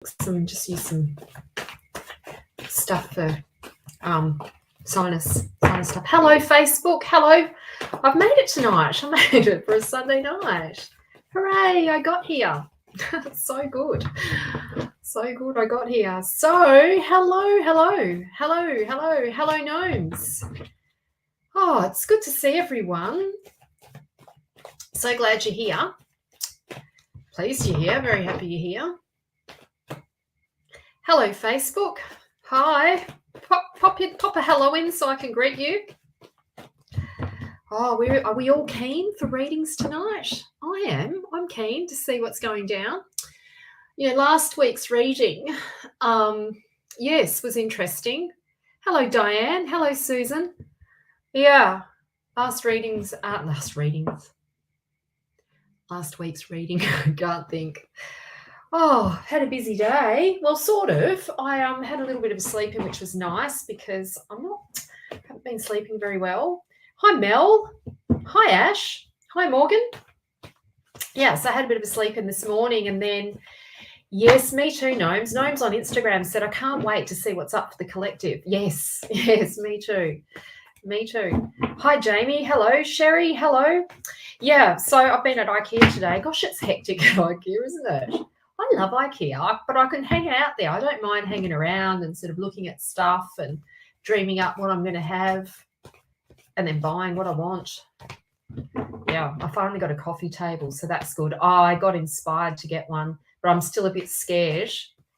just use some stuff for sinus stuff. Hello, Facebook. Hello. I've made it tonight. I made it for a Sunday night. Hooray, I got here. So good. So good I got here. So, hello, gnomes. Oh, it's good to see everyone. So glad you're here. Pleased you're here. Very happy you're here. Hello, Facebook. Hi. Pop a hello in so I can greet you. Oh, are we all keen for readings tonight? I am. I'm keen to see what's going down. You know, last week's reading, yes, was interesting. Hello, Diane. Hello, Susan. Yeah, last week's reading. I can't think. Oh, had a busy day. Well, sort of. I had a little bit of a sleep in, which was nice because haven't been sleeping very well. Hi, Mel. Hi, Ash. Hi, Morgan. Yeah, so I had a bit of a sleep in this morning, and then, yes, me too, Gnomes. Gnomes on Instagram said, I can't wait to see what's up for the collective. Yes, me too. Me too. Hi, Jamie. Hello. Sherry. Hello. Yeah, so I've been at IKEA today. Gosh, it's hectic at IKEA, isn't it? I love IKEA, but I can hang out there. I don't mind hanging around and sort of looking at stuff and dreaming up what I'm going to have and then buying what I want. Yeah, I finally got a coffee table, so that's good. I got inspired to get one, but I'm still a bit scared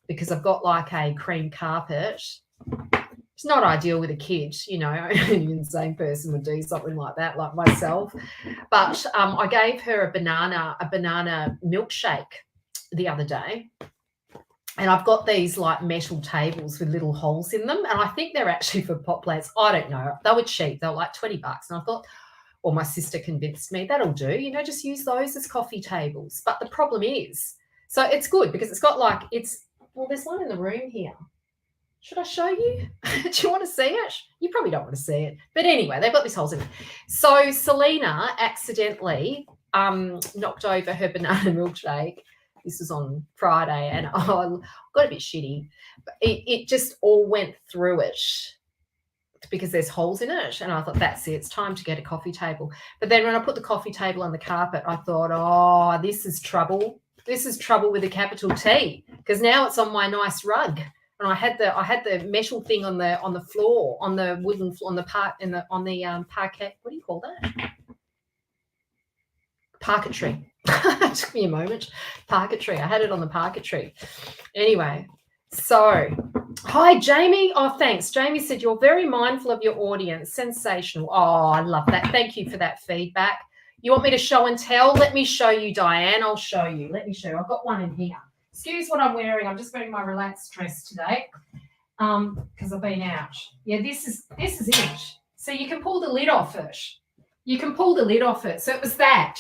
because I've got like a cream carpet. It's not ideal with a kid, you know. An insane person would do something like that, like myself. But I gave her a banana milkshake the other day, and I've got these like metal tables with little holes in them, and I think they're actually for pot plants. I don't know. They were cheap. They were like $20, and I thought, well, my sister convinced me that'll do. You know, just use those as coffee tables. But the problem is, so it's good because it's got like well, there's one in the room here. Should I show you? Do you want to see it? You probably don't want to see it. But anyway, they've got these holes in it. So Selena accidentally knocked over her banana milkshake. This was on Friday, and I got a bit shitty. But it just all went through it because there's holes in it. And I thought, that's it. It's time to get a coffee table. But then when I put the coffee table on the carpet, I thought, oh, this is trouble. This is trouble with a capital T, because now it's on my nice rug. And I had the metal thing on the floor, on the wooden floor, on the parquet. What do you call that? Parquetry. It took me a moment. Parquetry. I had it on the parquetry. Anyway, so hi, Jamie. Oh, thanks. Jamie said you're very mindful of your audience. Sensational. Oh, I love that. Thank you for that feedback. You want me to show and tell? Let me show you, Diane. I'll show you. Let me show you. I've got one in here. Excuse what I'm wearing. I'm just wearing my relaxed dress today because I've been out. Yeah, this is it. So you can pull the lid off it. You can pull the lid off it. So it was that.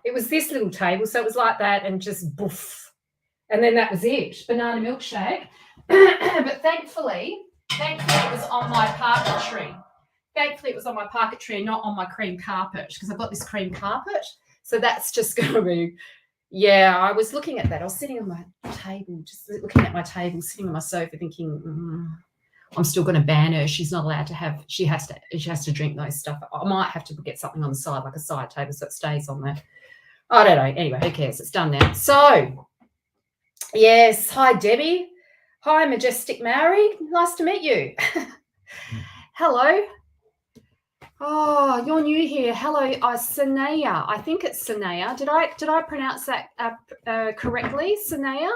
It was this little table. So it was like that and just boof. And then that was it. Banana milkshake. But thankfully it was on my parquetry. Thankfully it was on my parquetry and not on my cream carpet, because I've got this cream carpet. So that's just going to be, yeah, I was looking at that. I was sitting on my table, just looking at my table, sitting on my sofa thinking, I'm still going to ban her. She's not allowed to have, she has to drink those stuff. I might have to get something on the side, like a side table, so it stays on there. I don't know. Anyway, who cares? It's done now. So, yes. Hi, Debbie. Hi, Majestic Maori. Nice to meet you. Hello. Oh, you're new here. Hello, Sanaya. I think it's Sanaya. Did I pronounce that correctly? Sanaya.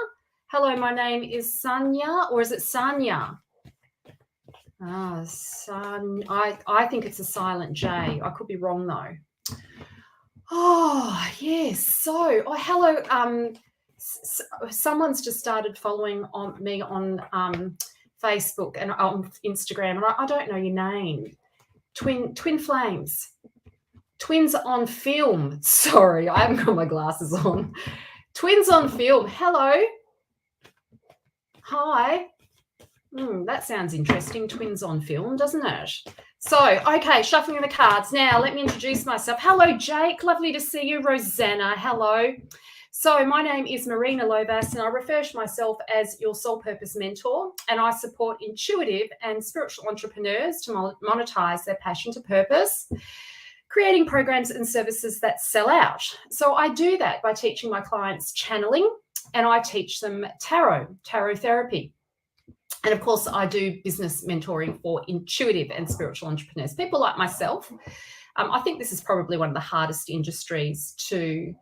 Hello, my name is Sanya, or is it Sanya? I think it's a silent J. I could be wrong though. Oh, yes. So, hello. Someone's just started following me on Facebook and on Instagram, and I don't know your name. Twin Flames. Twins on Film. Sorry, I haven't got my glasses on. Twins on Film. Hello. Hi. That sounds interesting. Twins on Film, doesn't it? So, okay, shuffling the cards. Now, let me introduce myself. Hello, Jake. Lovely to see you. Rosanna, hello. So my name is Marina Lovas, and I refer to myself as your soul purpose mentor, and I support intuitive and spiritual entrepreneurs to monetize their passion to purpose, creating programs and services that sell out. So I do that by teaching my clients channeling, and I teach them tarot therapy. And of course, I do business mentoring for intuitive and spiritual entrepreneurs, people like myself. I think this is probably one of the hardest industries to,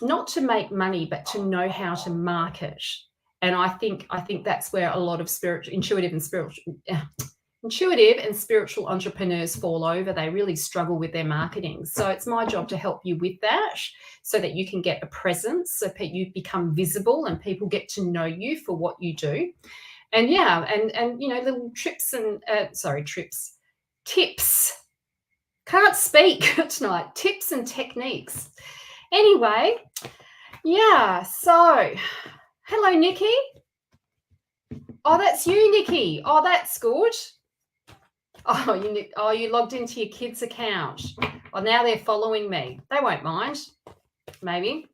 not to make money, but to know how to market. And I think that's where a lot of intuitive and spiritual entrepreneurs fall over. They really struggle with their marketing. So it's my job to help you with that, so that you can get a presence, so you become visible and people get to know you for what you do. And yeah, and you know, little tips. Can't speak tonight. Tips and techniques. Anyway, yeah, so hello, Nikki. Oh, that's you, Nikki. Oh, that's good. Oh, you logged into your kids' account. Oh, now they're following me. They won't mind, maybe.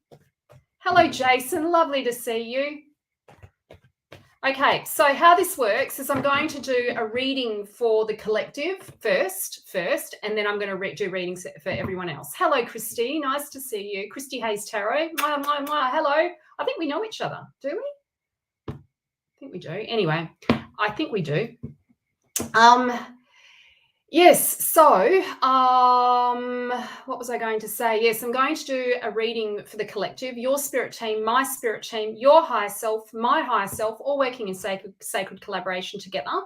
Hello, Jason. Lovely to see you. Okay, so how this works is I'm going to do a reading for the collective first, and then I'm going to do readings for everyone else. Hello, Christy. Nice to see you. Christy Hayes Tarot. Hello. I think we know each other, do we? I think we do. Anyway, I think we do. Yes, so what was I going to say? Yes, I'm going to do a reading for the collective, your spirit team, my spirit team, your higher self, my higher self, all working in sacred collaboration together.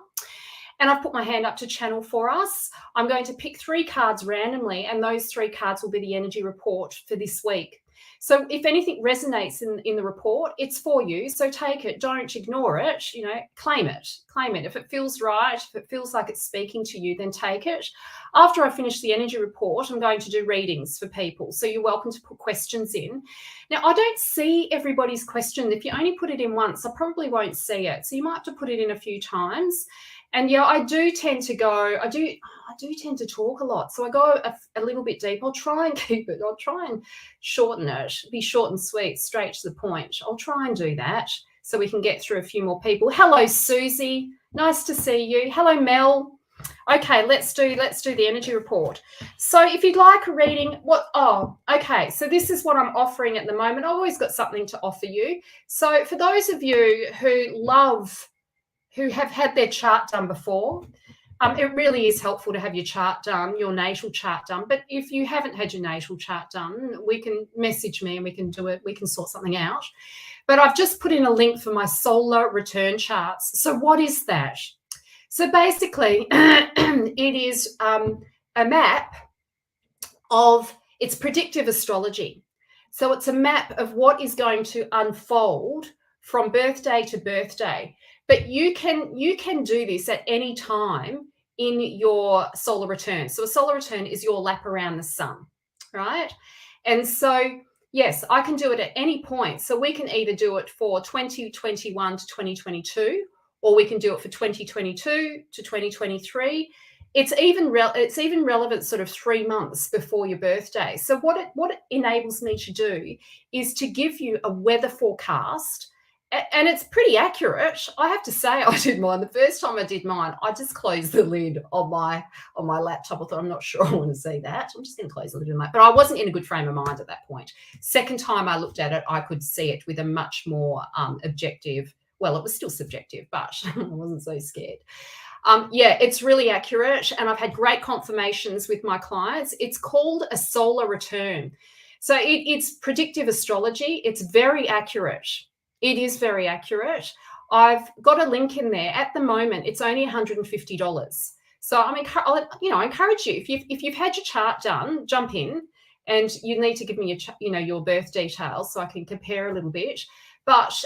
And I've put my hand up to channel for us. I'm going to pick 3 cards randomly, and those 3 cards will be the energy report for this week. So if anything resonates in the report, it's for you. So take it, don't ignore it, you know, claim it. If it feels right, if it feels like it's speaking to you, then take it. After I finish the energy report, I'm going to do readings for people. So you're welcome to put questions in. Now, I don't see everybody's question. If you only put it in once, I probably won't see it. So you might have to put it in a few times. And yeah, I do tend to tend to talk a lot. So I go a little bit deep. I'll try and keep it. I'll try and shorten it, be short and sweet, straight to the point. I'll try and do that so we can get through a few more people. Hello, Susie. Nice to see you. Hello, Mel. Okay, let's do the energy report. So if you'd like a reading, okay, so this is what I'm offering at the moment. I've always got something to offer you. So for those of you who have had their chart done before, it really is helpful to have your chart done, your natal chart done. But if you haven't had your natal chart done, we can message me and we can do it. We can sort something out. But I've just put in a link for my solar return charts. So what is that? So basically, it is a map of, it's predictive astrology. So it's a map of what is going to unfold from birthday to birthday. But you can do this at any time in your solar return. So a solar return is your lap around the sun, right? And so, yes, I can do it at any point. So we can either do it for 2021 to 2022, or we can do it for 2022 to 2023. It's even relevant sort of 3 months before your birthday. So what it enables me to do is to give you a weather forecast. And it's pretty accurate. I have to say, I did mine. The first time I did mine, I just closed the lid on my laptop. I thought, I'm not sure I want to see that. I'm just going to close the lid on that. But I wasn't in a good frame of mind at that point. Second time I looked at it, I could see it with a much more objective. Well, it was still subjective, but I wasn't so scared. Yeah, it's really accurate. And I've had great confirmations with my clients. It's called a solar return. So it's predictive astrology. It's very accurate. It is very accurate. I've got a link in there. At the moment, it's only $150. So I encourage you, if you've had your chart done, jump in, and you need to give me your birth details so I can compare a little bit. But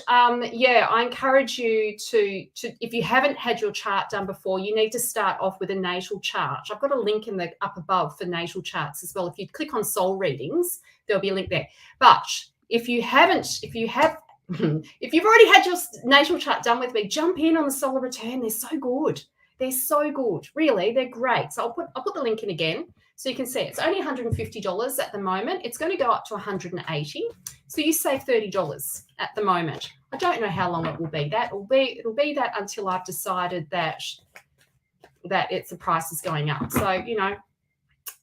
yeah, I encourage you to if you haven't had your chart done before, you need to start off with a natal chart. I've got a link in the up above for natal charts as well. If you click on soul readings, there'll be a link there. But if you've already had your natal chart done with me, jump in on the solar return. They're so good. They're so good. Really, they're great. So I'll put the link in again so you can see it. It's only $150 at the moment. It's going to go up to $180. So you save $30 at the moment. I don't know how long it will be. It'll be that until I've decided that the price is going up. So, you know,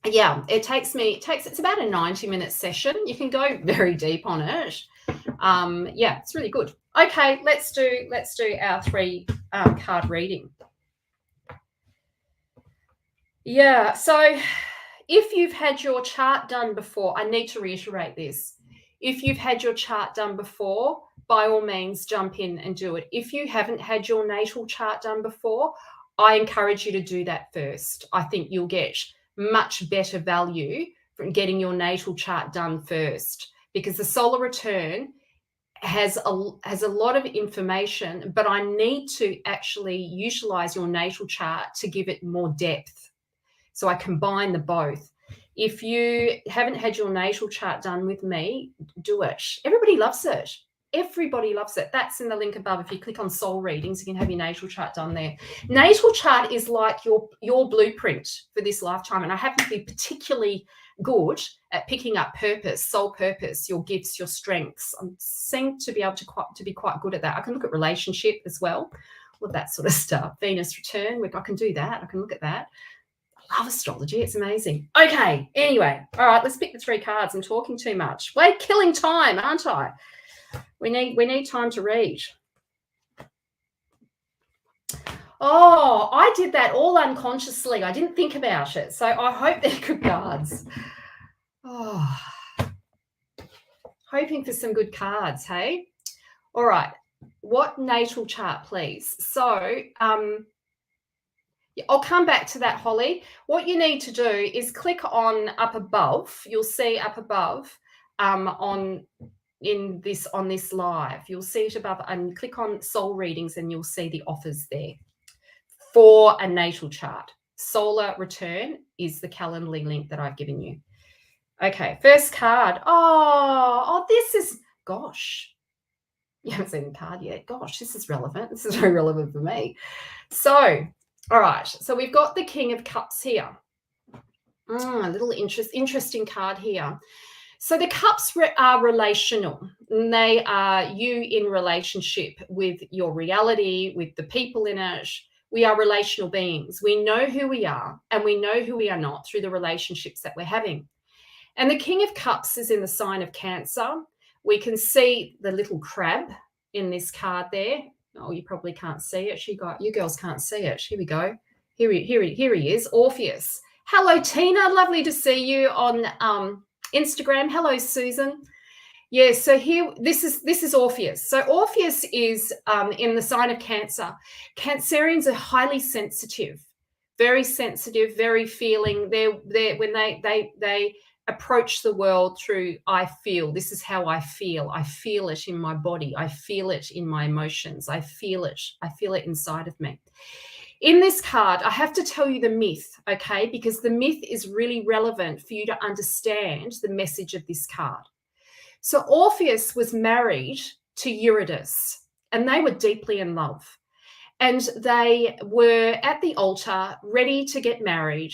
yeah, it's about a 90-minute session. You can go very deep on it. Yeah, it's really good. Okay, let's do our 3 card reading. Yeah, so if you've had your chart done before, I need to reiterate this. If you've had your chart done before, by all means, jump in and do it. If you haven't had your natal chart done before, I encourage you to do that first. I think you'll get much better value from getting your natal chart done first, because the solar return has a lot of information, but I need to actually utilize your natal chart to give it more depth. So I combine the both. If you haven't had your natal chart done with me, do it. Everybody loves it. Everybody loves it. That's in the link above. If you click on soul readings, you can have your natal chart done there. Natal chart is like your blueprint for this lifetime. And I happen to be particularly good at picking up purpose, soul purpose, your gifts, your strengths. I seem to be able to be quite good at that. I can look at relationship as well, all of that sort of stuff. Venus return, I can do that. I can look at that. I love astrology. It's amazing. Okay. Anyway, all right. Let's pick the 3 cards. I'm talking too much. We're killing time, aren't I? We need time to read. Oh, I did that all unconsciously. I didn't think about it. So I hope they're good cards. Oh, hoping for some good cards, hey? All right. What natal chart, please? So I'll come back to that, Holly. What you need to do is click on up above. You'll see up above on this live. You'll see it above, and click on soul readings and you'll see the offers there for a natal chart. Solar return is the Calendly link that I've given you. Okay, first card. Oh, this is, gosh. You haven't seen the card yet. Gosh, this is relevant. This is very relevant for me. So, all right. So we've got the King of Cups here. A little interesting card here. So the cups are relational. And they are you in relationship with your reality, with the people in it. We are relational beings. We know who we are and we know who we are not through the relationships that we're having. And the King of Cups is in the sign of Cancer. We can see the little crab in this card there. Oh, you probably can't see it. You girls can't see it. Here we go. Here he is, Orpheus. Hello, Tina. Lovely to see you on Instagram. Hello, Susan. Yeah, so here, this is Orpheus. So Orpheus is in the sign of Cancer. Cancerians are highly sensitive, very feeling. When they approach the world through I feel. This is how I feel. I feel it in my body. I feel it in my emotions. I feel it inside of me. In this card, I have to tell you the myth, okay? Because the myth is really relevant for you to understand the message of this card. So Orpheus was married to Eurydice, and they were deeply in love. And they were at the altar, ready to get married.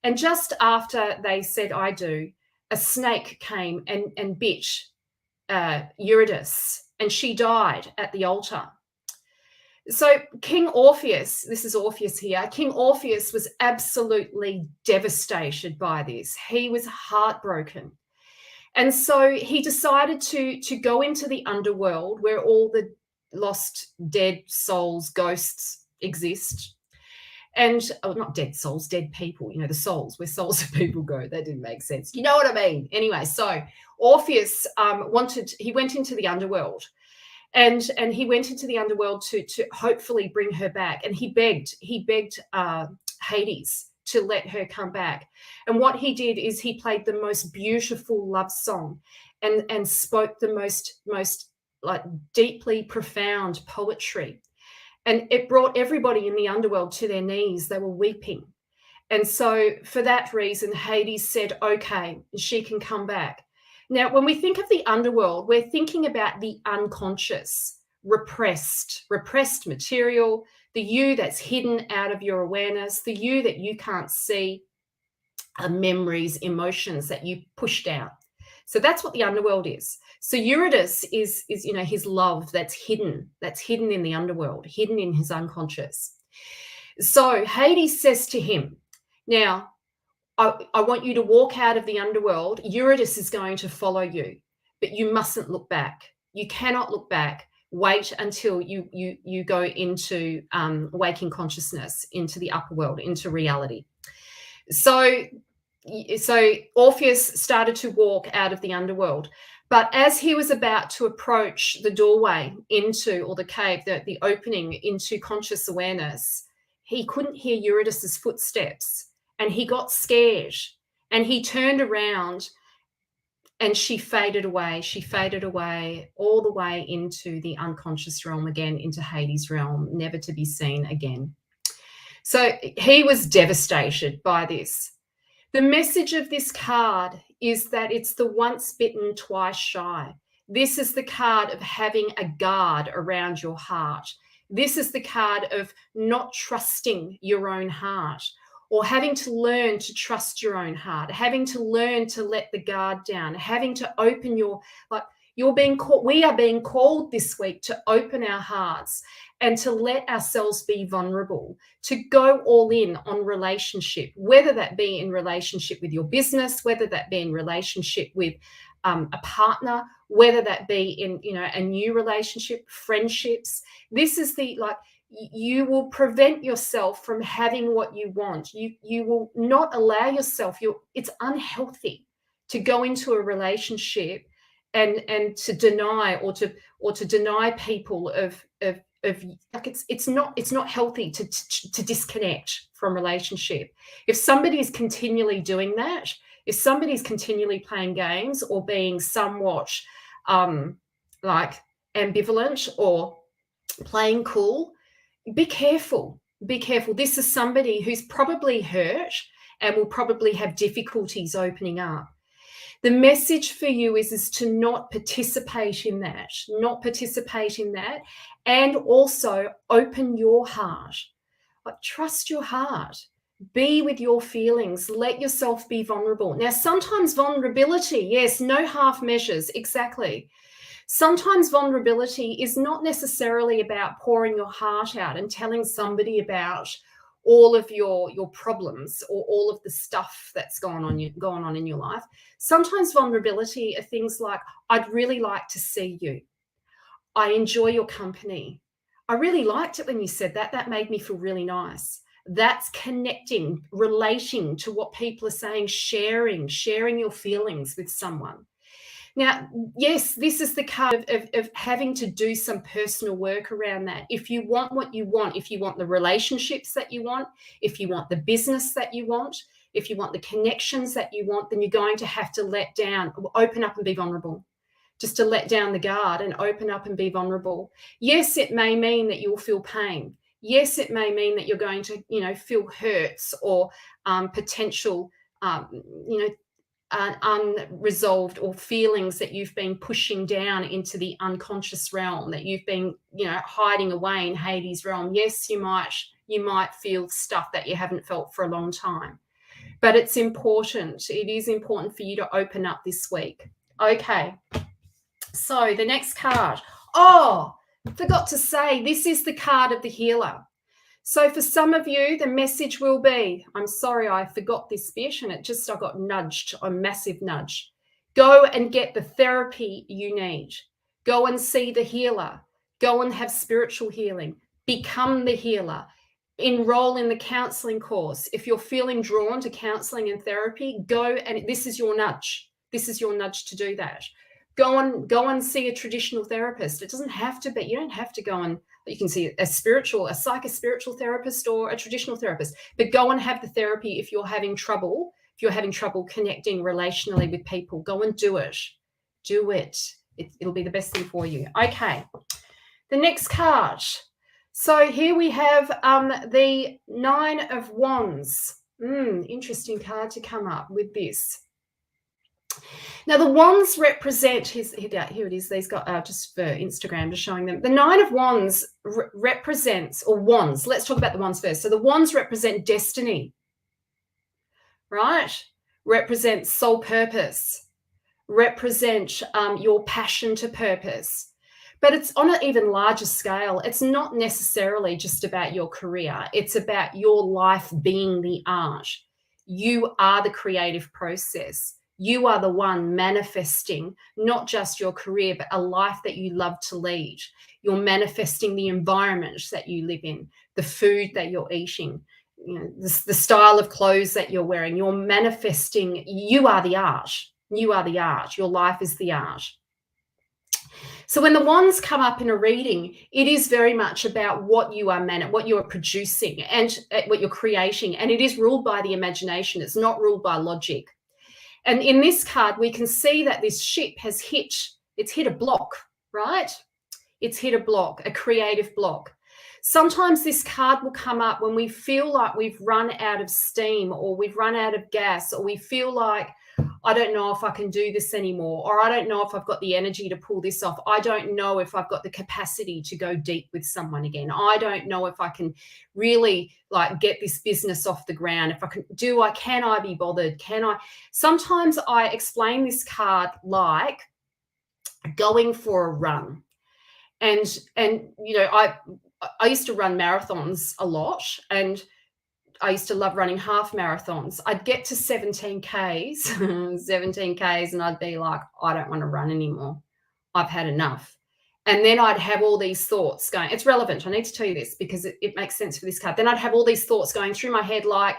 And just after they said, I do, a snake came and bit Eurydice, and she died at the altar. So King Orpheus, this is Orpheus here, King Orpheus was absolutely devastated by this. He was heartbroken. And so he decided to go into the underworld where all the lost, dead souls, ghosts exist. And not dead souls, dead people, the souls, where souls of people go. That didn't make sense. You know what I mean? Anyway, so Orpheus he went into the underworld. And he went into the underworld to hopefully bring her back. And he begged Hades to let her come back. And what he did is he played the most beautiful love song and spoke the most like deeply profound poetry. And it brought everybody in the underworld to their knees. They were weeping. And so for that reason, Hades said, okay, she can come back. Now, when we think of the underworld, we're thinking about the unconscious, repressed material, the you that's hidden out of your awareness, the you that you can't see, memories, emotions that you pushed out. So that's what the underworld is. So Eurydice is his love that's hidden in the underworld, hidden in his unconscious. So Hades says to him, now, I want you to walk out of the underworld. Eurydice is going to follow you, but you mustn't look back. You cannot look back. Wait until you go into waking consciousness, into the upper world, into reality. So Orpheus started to walk out of the underworld. But as he was about to approach the doorway into, or the cave, the opening into conscious awareness, he couldn't hear Eurydice's footsteps, and he got scared, and he turned around, and she faded away. She faded away all the way into the unconscious realm again, into Hades' realm, never to be seen again. So he was devastated by this. The message of this card is that it's the once bitten, twice shy. This is the card of having a guard around your heart. This is the card of not trusting your own heart, or having to learn to trust your own heart, having to learn to let the guard down, having to open we are being called this week to open our hearts and to let ourselves be vulnerable, to go all in on relationship, whether that be in relationship with your business, whether that be in relationship with a partner, whether that be in a new relationship, friendships. This is you will prevent yourself from having what you want. You will not allow yourself. It's unhealthy to go into a relationship and to deny or to deny people of it's not healthy to disconnect from relationship. If somebody is continually doing that, if somebody's continually playing games or being somewhat ambivalent or playing cool, be careful. Be careful. This is somebody who's probably hurt and will probably have difficulties opening up. The message for you is to not participate in that, and also open your heart. Trust your heart. Be with your feelings. Let yourself be vulnerable. Now, sometimes vulnerability, yes, no half measures, exactly. Sometimes vulnerability is not necessarily about pouring your heart out and telling somebody about all of your problems or all of the stuff that's going on in your life. Sometimes vulnerability are things like, I'd really like to see you. I enjoy your company. I really liked it when you said that. That made me feel really nice. That's connecting, relating to what people are saying, sharing your feelings with someone. Now, yes, this is the card of having to do some personal work around that. If you want what you want, if you want the relationships that you want, if you want the business that you want, if you want the connections that you want, then you're going to have to open up and be vulnerable. Just to let down the guard and open up and be vulnerable. Yes, it may mean that you'll feel pain. Yes, it may mean that you're going to, feel hurts or potential, unresolved or feelings that you've been pushing down into the unconscious realm, that you've been hiding away in Hades' realm. Yes, you might feel stuff that you haven't felt for a long time, but it is important for you to open up this week. Okay, so the next card, forgot to say, this is the card of the healer. So for some of you, the message will be, I'm sorry, I forgot this bit, and I got nudged, a massive nudge. Go and get the therapy you need. Go and see the healer. Go and have spiritual healing. Become the healer. Enroll in the counseling course. If you're feeling drawn to counseling and therapy, go, and this is your nudge. This is your nudge to do that. Go and see a traditional therapist. It doesn't have to be, you don't have to go and, you can see a psychospiritual therapist or a traditional therapist, but go and have the therapy if you're having trouble connecting relationally with people. Go and do it. It'll be the best thing for you. Okay, the next card. So here we have the Nine of Wands. Interesting card to come up with this. Now, the wands represent, here it is, these got just for Instagram, just showing them. The Nine of Wands represents, or wands, let's talk about the wands first. So the wands represent destiny, right? Represents soul purpose, represent your passion to purpose. But it's on an even larger scale. It's not necessarily just about your career. It's about your life being the art. You are the creative process. You are the one manifesting not just your career, but a life that you love to lead. You're manifesting the environment that you live in, the food that you're eating, the style of clothes that you're wearing. You're manifesting. You are the art. You are the art. Your life is the art. So when the wands come up in a reading, it is very much about what you are what you are producing and what you're creating, and it is ruled by the imagination. It's not ruled by logic. And in this card, we can see that this ship has hit a block, right? It's hit a block, a creative block. Sometimes this card will come up when we feel like we've run out of steam, or we've run out of gas, or we feel like, I don't know if I can do this anymore, or I don't know if I've got the energy to pull this off. I don't know if I've got the capacity to go deep with someone again. I don't know if I can really get this business off the ground. If I can I be bothered? Can I? Sometimes I explain this card like going for a run. And I used to run marathons a lot, and I used to love running half marathons. I'd get to 17 Ks, and I'd be like, I don't want to run anymore. I've had enough. And then I'd have all these thoughts going. It's relevant. I need to tell you this because it makes sense for this card. Then I'd have all these thoughts going through my head like,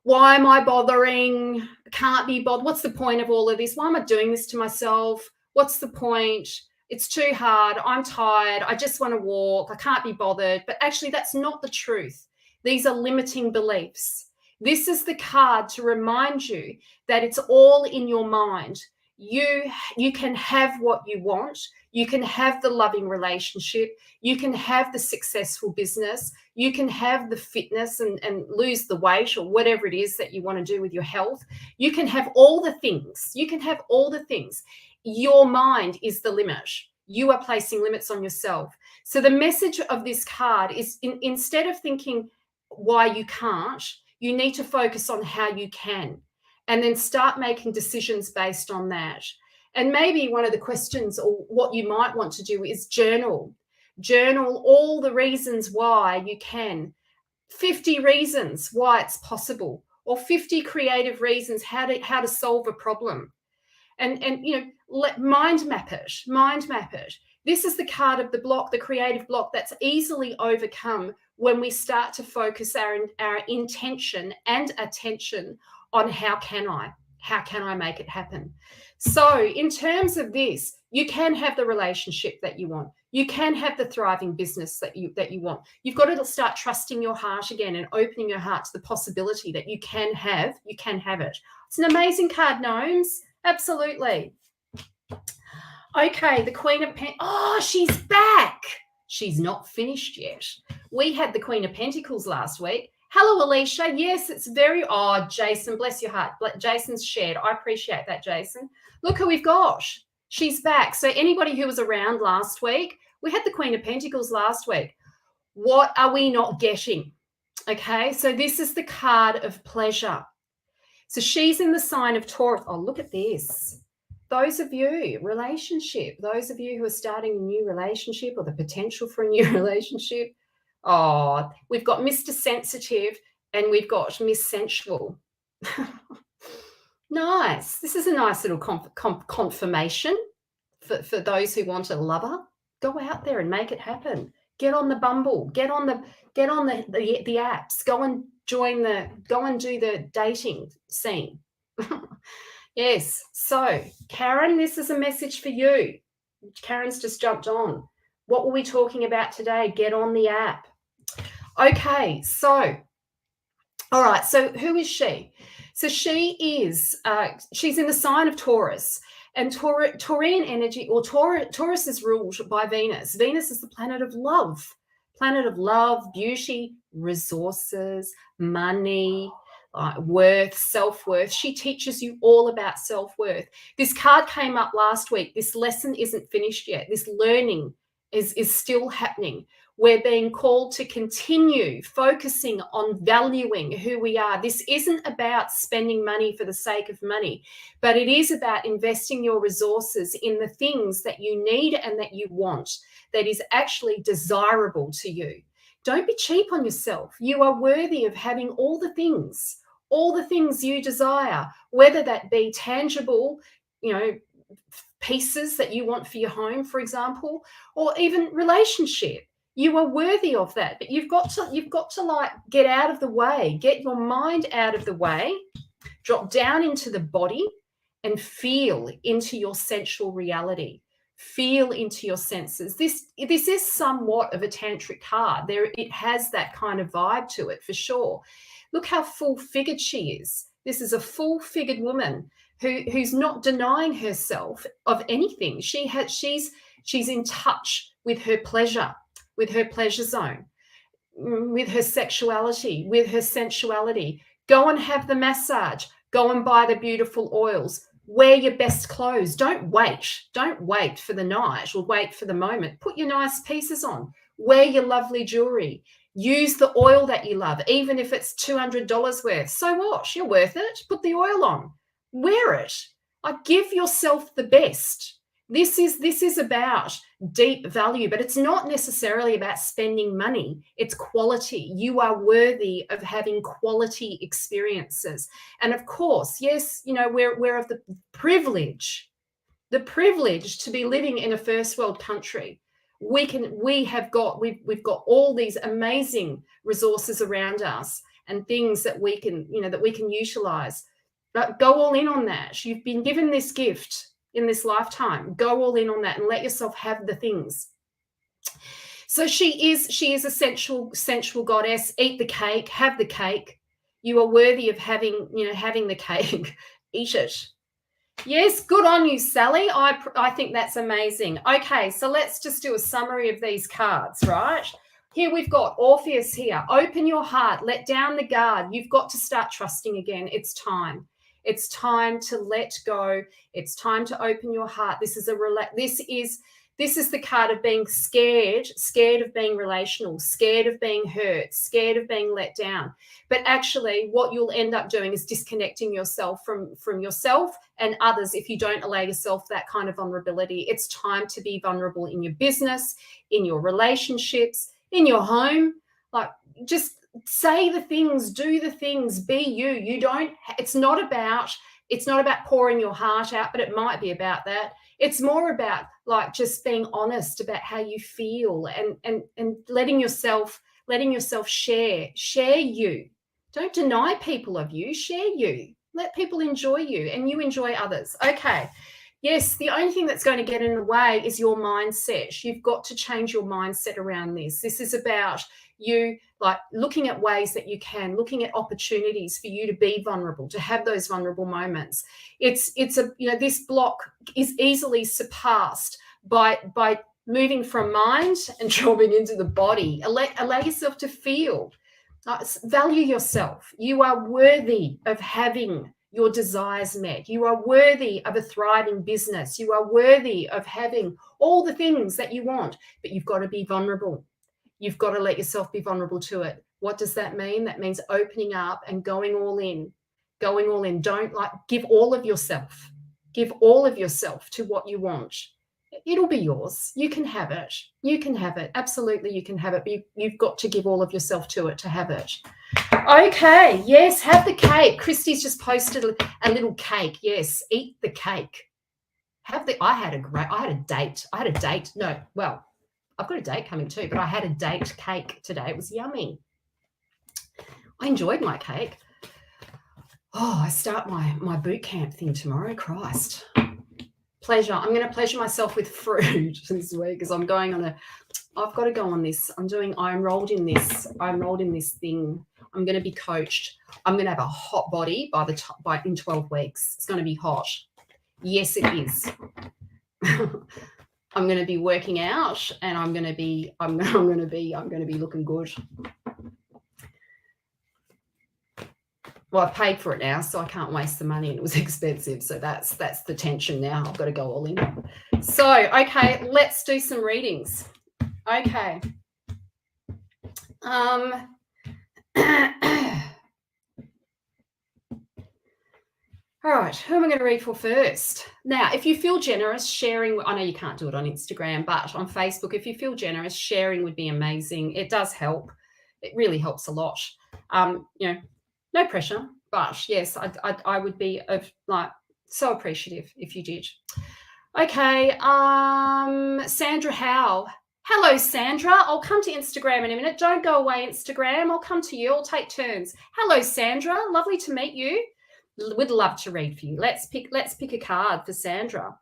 why am I bothering? Can't be bothered. What's the point of all of this? Why am I doing this to myself? What's the point? It's too hard. I'm tired. I just want to walk. I can't be bothered. But actually, that's not the truth. These are limiting beliefs. This is the card to remind you that it's all in your mind. You can have what you want. You can have the loving relationship. You can have the successful business. You can have the fitness and lose the weight, or whatever it is that you want to do with your health. You can have all the things. You can have all the things. Your mind is the limit. You are placing limits on yourself. So the message of this card is instead of thinking why you can't, you need to focus on how you can, and then start making decisions based on that. And maybe one of the questions, or what you might want to do, is journal all the reasons why you can. 50 reasons why it's possible, or 50 creative reasons how to solve a problem. And let mind map it. This is the card of the block, the creative block, that's easily overcome when we start to focus our intention and attention on how can I make it happen. So in terms of this, you can have the relationship that you want. You can have the thriving business that you want. You've got to start trusting your heart again and opening your heart to the possibility that you can have it. It's an amazing card, gnomes. Absolutely. Okay, the Queen of Pentacles. Oh, she's back. She's not finished yet. We had the Queen of Pentacles last week. Hello, Alicia. Yes, it's very... Oh, Jason, bless your heart. Jason's shared. I appreciate that, Jason. Look who we've got. She's back. So anybody who was around last week, we had the Queen of Pentacles last week. What are we not getting? Okay, so this is the card of pleasure. So she's in the sign of Taurus. Oh, look at this. Those of you, relationship, those of you who are starting a new relationship, or the potential for a new relationship, oh, we've got Mr. Sensitive and we've got Miss Sensual. Nice. This is a nice little confirmation for those who want a lover. Go out there and make it happen. Get on the Bumble. Get on the apps. Go and do the dating scene. Yes. So, Karen, this is a message for you. Karen's just jumped on. What were we talking about today? Get on the app. Okay. So, all right. So, who is she? So, she is, she's in the sign of Taurus. And Taurian energy, or Taurus, is ruled by Venus. Venus is the planet of love, beauty, resources, money, worth, self-worth. She teaches you all about self-worth. This card came up last week. This lesson isn't finished yet. This learning is still happening. We're being called to continue focusing on valuing who we are. This isn't about spending money for the sake of money, but it is about investing your resources in the things that you need and that you want, that is actually desirable to you. Don't be cheap on yourself. You are worthy of having all the things you desire, whether that be tangible, pieces that you want for your home, for example, or even relationship. You are worthy of that, but you've got to like get out of the way, get your mind out of the way, drop down into the body and feel into your sensual reality. Feel into your senses. This is somewhat of a tantric card. It has that kind of vibe to it for sure. Look how full-figured she is. This is a full-figured woman who's not denying herself of anything. She's in touch with her pleasure, with her pleasure zone, with her sexuality, with her sensuality. Go and have the massage. Go and buy the beautiful oils. Wear your best clothes. Don't wait for the night or wait for the moment. Put your nice pieces on. Wear your lovely jewelry. Use the oil that you love, even if it's $200 worth. So what? You're worth it. Put the oil on. Wear it. Like, give yourself the best. This is about deep value, but it's not necessarily about spending money. It's quality. You are worthy of having quality experiences. And of course, yes, we're of the privilege to be living in a first world country. We've got all these amazing resources around us and things that we can utilize. But go all in on that. You've been given this gift in this lifetime. Go all in on that and let yourself have the things. So she is a sensual goddess. Eat the cake, have the cake. You are worthy of having the cake. Eat it. Yes, good on you, Sally. I think that's amazing. Okay, so let's just do a summary of these cards, right? Here we've got Orpheus here. Open your heart, let down the guard. You've got to start trusting again. It's time. It's time to let go. It's time to open your heart. This is the card of being scared of being relational, scared of being hurt, scared of being let down. But actually, what you'll end up doing is disconnecting yourself from yourself and others if you don't allow yourself that kind of vulnerability. It's time to be vulnerable in your business, in your relationships, in your home. Like, just say the things, do the things, be you. It's not about pouring your heart out, but it might be about that. It's more about like just being honest about how you feel and letting yourself share you. Don't deny people of you, share you. Let people enjoy you and you enjoy others. Okay. Yes, the only thing that's going to get in the way is your mindset. You've got to change your mindset around this. This is about you like looking at ways that you can, looking at opportunities for you to be vulnerable, to have those vulnerable moments. This block is easily surpassed by moving from mind and dropping into the body. Allow yourself to feel. Value yourself. You are worthy of having your desires met. You are worthy of a thriving business. You are worthy of having all the things that you want, but you've got to be vulnerable. You've got to let yourself be vulnerable to it. What does that mean? That means opening up and going all in. Don't give all of yourself. Give all of yourself to what you want. It'll be yours. You can have it. Absolutely, you can have it. But you've got to give all of yourself to it to have it. Okay, yes, have the cake. Christy's just posted a little cake. Yes, eat the cake. I had a date. No, well, I've got a date coming too, but I had a date cake today. It was yummy. I enjoyed my cake. Oh, I start my boot camp thing tomorrow. Christ. Pleasure. I'm going to pleasure myself with fruit this week because I've got to go on this. I enrolled in this thing. I'm going to be coached. I'm going to have a hot body in 12 weeks. It's going to be hot. Yes, it is. I'm going to be working out and I'm going to be looking good. Well, I paid for it now, so I can't waste the money, and it was expensive. So that's the tension now. I've got to go all in. So, okay, let's do some readings. Okay. All right, who am I going to read for first? Now, if you feel generous, sharing, I know you can't do it on Instagram, but on Facebook, if you feel generous, sharing would be amazing. It does help. It really helps a lot. No pressure, but yes, I would be so appreciative if you did. Okay, Sandra Howe. Hello, Sandra. I'll come to Instagram in a minute. Don't go away, Instagram. I'll come to you. I'll take turns. Hello, Sandra. Lovely to meet you. Would love to read for you. Let's pick a card for Sandra.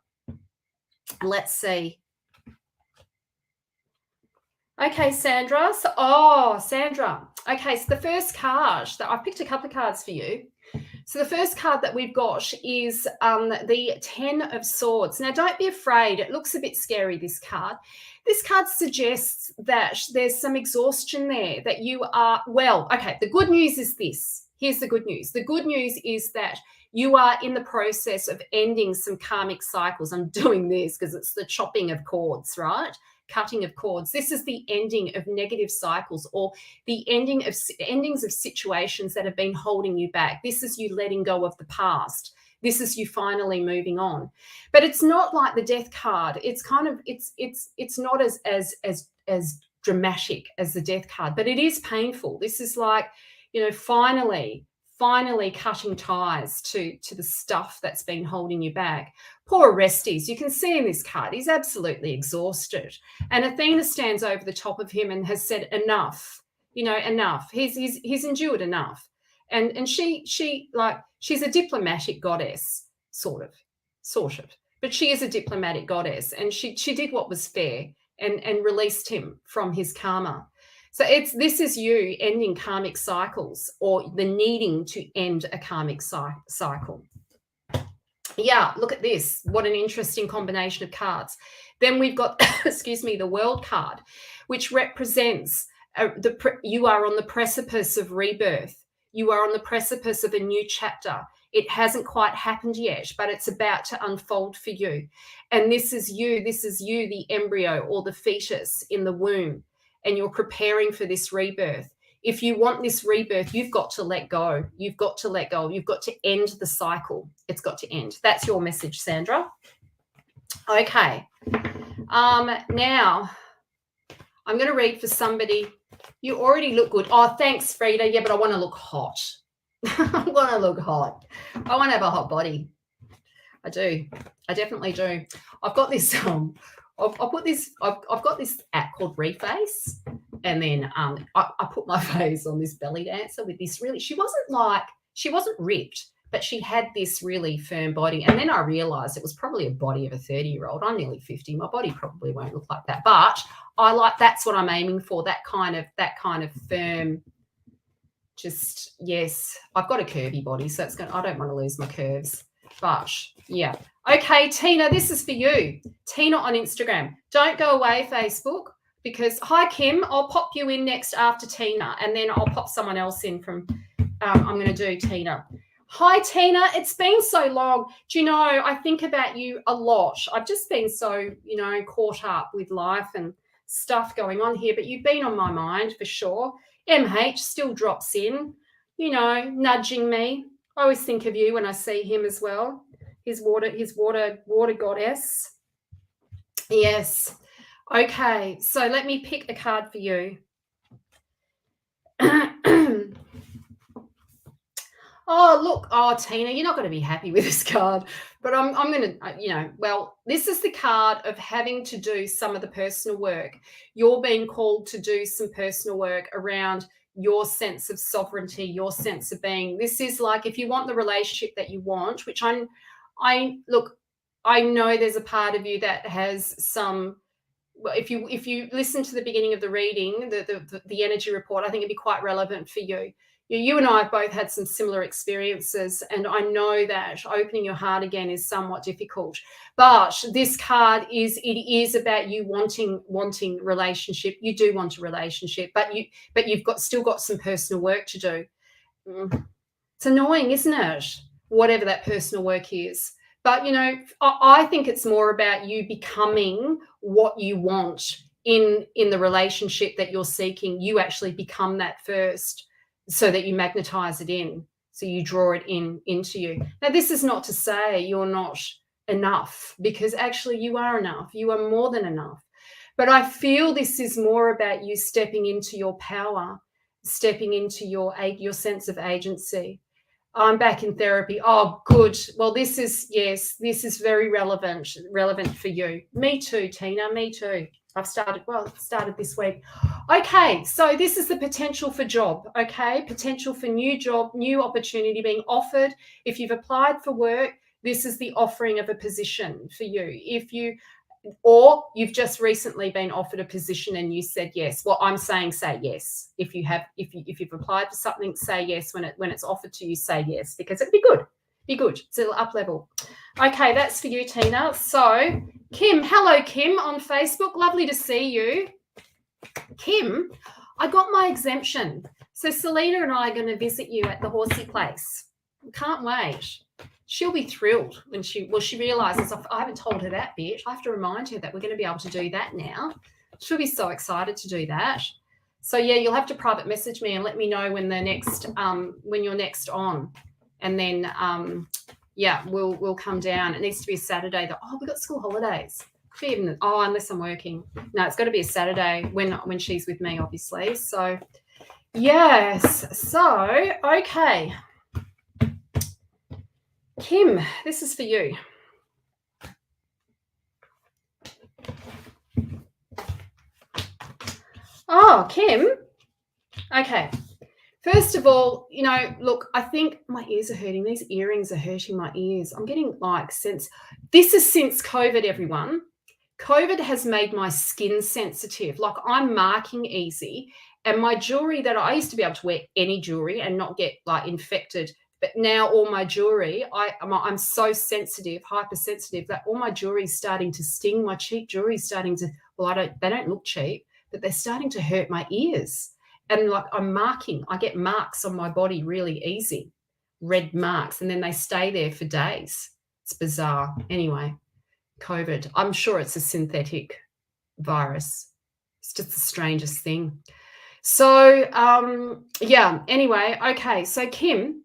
Let's see. Okay, Sandra. Sandra. Okay, so the first card that I've picked a couple of cards for you. So the first card that we've got is the 10 of Swords. Now, don't be afraid. It looks a bit scary, this card. This card suggests that there's some exhaustion there, that you are, okay, the good news is this. Here's the good news. The good news is that you are in the process of ending some karmic cycles. I'm doing this because it's the chopping of cords, right? Cutting of cords. This is the ending of negative cycles, or the endings of situations that have been holding you back. This is you letting go of the past. This is you finally moving on. But it's not like the Death card. It's kind of it's not as dramatic as the Death card, but it is painful. This is like, finally cutting ties to the stuff that's been holding you back. Poor Orestes, you can see in this card, he's absolutely exhausted. And Athena stands over the top of him and has said, enough, enough. He's endured enough. And she's a diplomatic goddess, sort of. But she is a diplomatic goddess, and she did what was fair and released him from his karma. So this is you ending karmic cycles, or the needing to end a karmic cycle. Yeah, look at this. What an interesting combination of cards. Then we've got, the World card, which represents you are on the precipice of rebirth. You are on the precipice of a new chapter. It hasn't quite happened yet, but it's about to unfold for you. And this is you, the embryo or the fetus in the womb, and you're preparing for this rebirth. If you want this rebirth, you've got to let go. You've got to let go. You've got to end the cycle. It's got to end. That's your message, Sandra. Okay. Now, I'm going to read for somebody. You already look good. Oh, thanks, Frida. Yeah, but I want to look hot. I want to look hot. I want to have a hot body. I do. I definitely do. I've got this. I've got this app called Reface, and then I put my face on this belly dancer with this really. She wasn't ripped, but she had this really firm body. And then I realised it was probably a body of a 30-year-old. I'm nearly 50. My body probably won't look like that, but that's what I'm aiming for. That kind of firm. Just yes, I've got a curvy body, so I don't want to lose my curves. But yeah. Okay, Tina, this is for you. Tina on Instagram. Don't go away, Facebook, because hi, Kim. I'll pop you in next after Tina, and then I'll pop someone else in from. I'm going to do Tina. Hi, Tina. It's been so long. Do you know, I think about you a lot. I've just been so, caught up with life and stuff going on here, but you've been on my mind for sure. MH still drops in, nudging me. I always think of you when I see him as well. His water goddess. Yes. Okay, so let me pick a card for you. Oh, look. Oh, Tina, you're not going to be happy with this card, but I'm going to, this is the card of having to do some of the personal work. You're being called to do some personal work around your sense of sovereignty, your sense of being. This is like, if you want the relationship that you want, which I know there's a part of you that has some. If you listen to the beginning of the reading, the energy report, I think it'd be quite relevant for you. You and I have both had some similar experiences, and I know that opening your heart again is somewhat difficult. But this card is about you wanting relationship. You do want a relationship, but you've still got some personal work to do. It's annoying, isn't it? Whatever that personal work is. But, I think it's more about you becoming what you want in the relationship that you're seeking, you actually become that first, so that you magnetize it in, so you draw it into you. Now, this is not to say you're not enough, because actually you are enough. You are more than enough. But I feel this is more about you stepping into your power, stepping into your sense of agency. I'm back in therapy. Oh, good. Well, this is very relevant for you. Me too, Tina. Me too. I've started this week. Okay, so this is the potential for job, okay? Potential for new job, new opportunity being offered. If you've applied for work, this is the offering of a position for you. Or you've just recently been offered a position and you said yes. Well, I'm saying say yes. If you've applied for something, say yes. When it's offered to you, say yes, because it'd be good. Be good. It's a little up level. Okay, that's for you, Tina. So Kim, hello, Kim, on Facebook. Lovely to see you. Kim, I got my exemption. So Selena and I are going to visit you at the horsey place. Can't wait. She'll be thrilled when she realizes I haven't told her that bit. I have to remind her that we're going to be able to do that now. She'll be so excited to do that. So yeah, you'll have to private message me and let me know when you're next on, and then we'll come down. It needs to be a Saturday. We've got school holidays. Unless I'm working. No, it's got to be a Saturday when she's with me, obviously. So yes. So okay. Kim, this is for you. Oh, Kim. Okay. First of all, look, I think my ears are hurting. These earrings are hurting my ears. I'm getting this is since COVID, everyone. COVID has made my skin sensitive. Like, I'm marking easy, and my jewelry that I used to be able to wear any jewelry and not get infected. But now all my jewelry, I'm so sensitive, hypersensitive, that all my jewelry is starting to sting. My cheap jewelry is starting to, they don't look cheap, but they're starting to hurt my ears. And I get marks on my body really easy, red marks, and then they stay there for days. It's bizarre. Anyway, COVID, I'm sure it's a synthetic virus. It's just the strangest thing. So, anyway, okay. So Kim,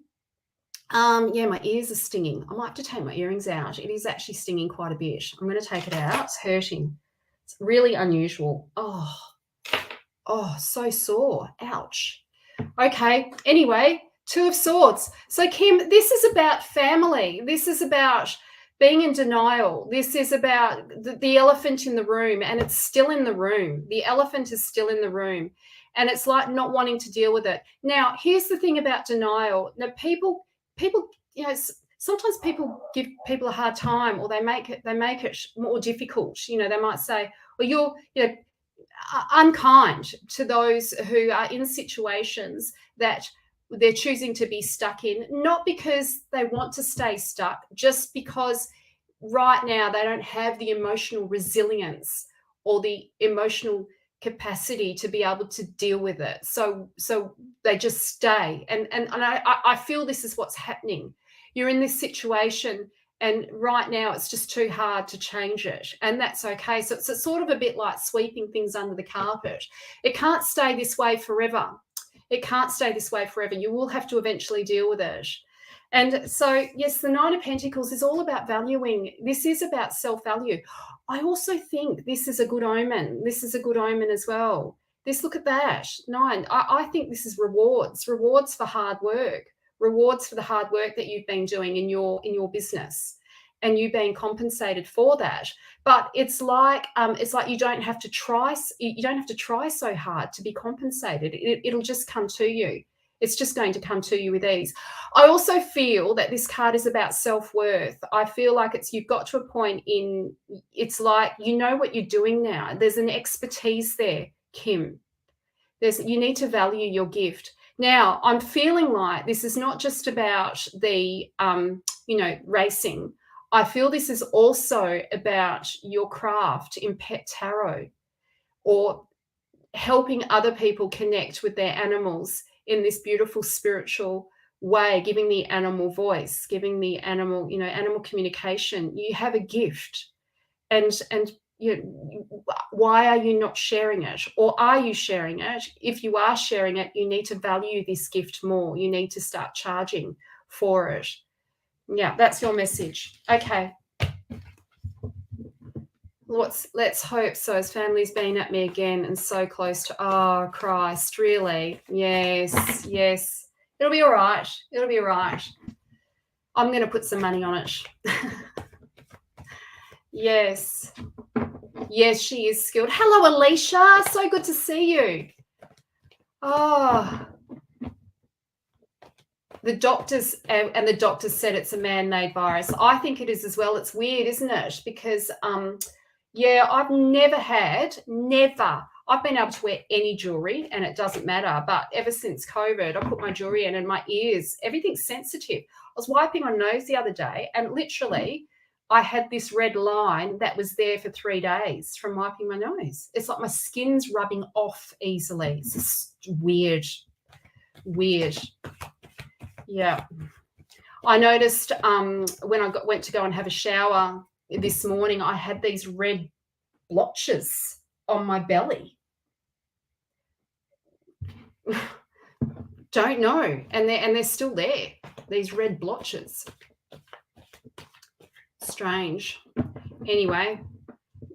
my ears are stinging. I might have to take my earrings out. It is actually stinging quite a bit. I'm going to take it out. It's hurting. It's really unusual. Oh, so sore. Ouch. Okay. Anyway, Two of Swords. So Kim, this is about family. This is about being in denial. This is about the elephant in the room, and it's still in the room. The elephant is still in the room, and it's like not wanting to deal with it. Now, here's the thing about denial. Now, people, sometimes people give people a hard time, or they make it more difficult. They might say, well, you're unkind to those who are in situations that they're choosing to be stuck in, not because they want to stay stuck, just because right now they don't have the emotional resilience or the emotional capacity to be able to deal with it. So they just stay. And I feel this is what's happening. You're in this situation, and right now it's just too hard to change it. And that's okay. So it's sort of a bit like sweeping things under the carpet. It can't stay this way forever. It can't stay this way forever. You will have to eventually deal with it. And so, yes, the Nine of Pentacles is all about valuing. This is about self-value. I also think this is a good omen. This is a good omen as well. Look at that. 9. I think this is rewards for hard work, rewards for the hard work that you've been doing in your business, and you being compensated for that. But it's like you don't have to try. You don't have to try so hard to be compensated. It'll just come to you. It's just going to come to you with ease. I also feel that this card is about self-worth. I feel like you've got to a point it's like you know what you're doing now. There's an expertise there, Kim. You need to value your gift. Now, I'm feeling like this is not just about the racing. I feel this is also about your craft in pet tarot, or helping other people connect with their animals in this beautiful spiritual way, giving the animal voice, giving the animal, animal communication. You have a gift, and why are you not sharing it? Or are you sharing it? If you are sharing it, you need to value this gift more. You need to start charging for it. Yeah, that's your message. Okay. Let's hope so. His family's been at me again and so close to, oh, Christ, really? Yes. It'll be all right. It'll be all right. I'm going to put some money on it. Yes, she is skilled. Hello, Alicia. So good to see you. Oh, the doctors said it's a man-made virus. I think it is as well. It's weird, isn't it? Because I've never. I've been able to wear any jewelry and it doesn't matter. But ever since COVID, I put my jewelry in and my ears, everything's sensitive. I was wiping my nose the other day and literally I had this red line that was there for 3 days from wiping my nose. It's like my skin's rubbing off easily. It's just weird. Yeah. I noticed when I went to go and have a shower this morning, I had these red blotches on my belly. Don't know. And they're still there, these red blotches. Strange. Anyway,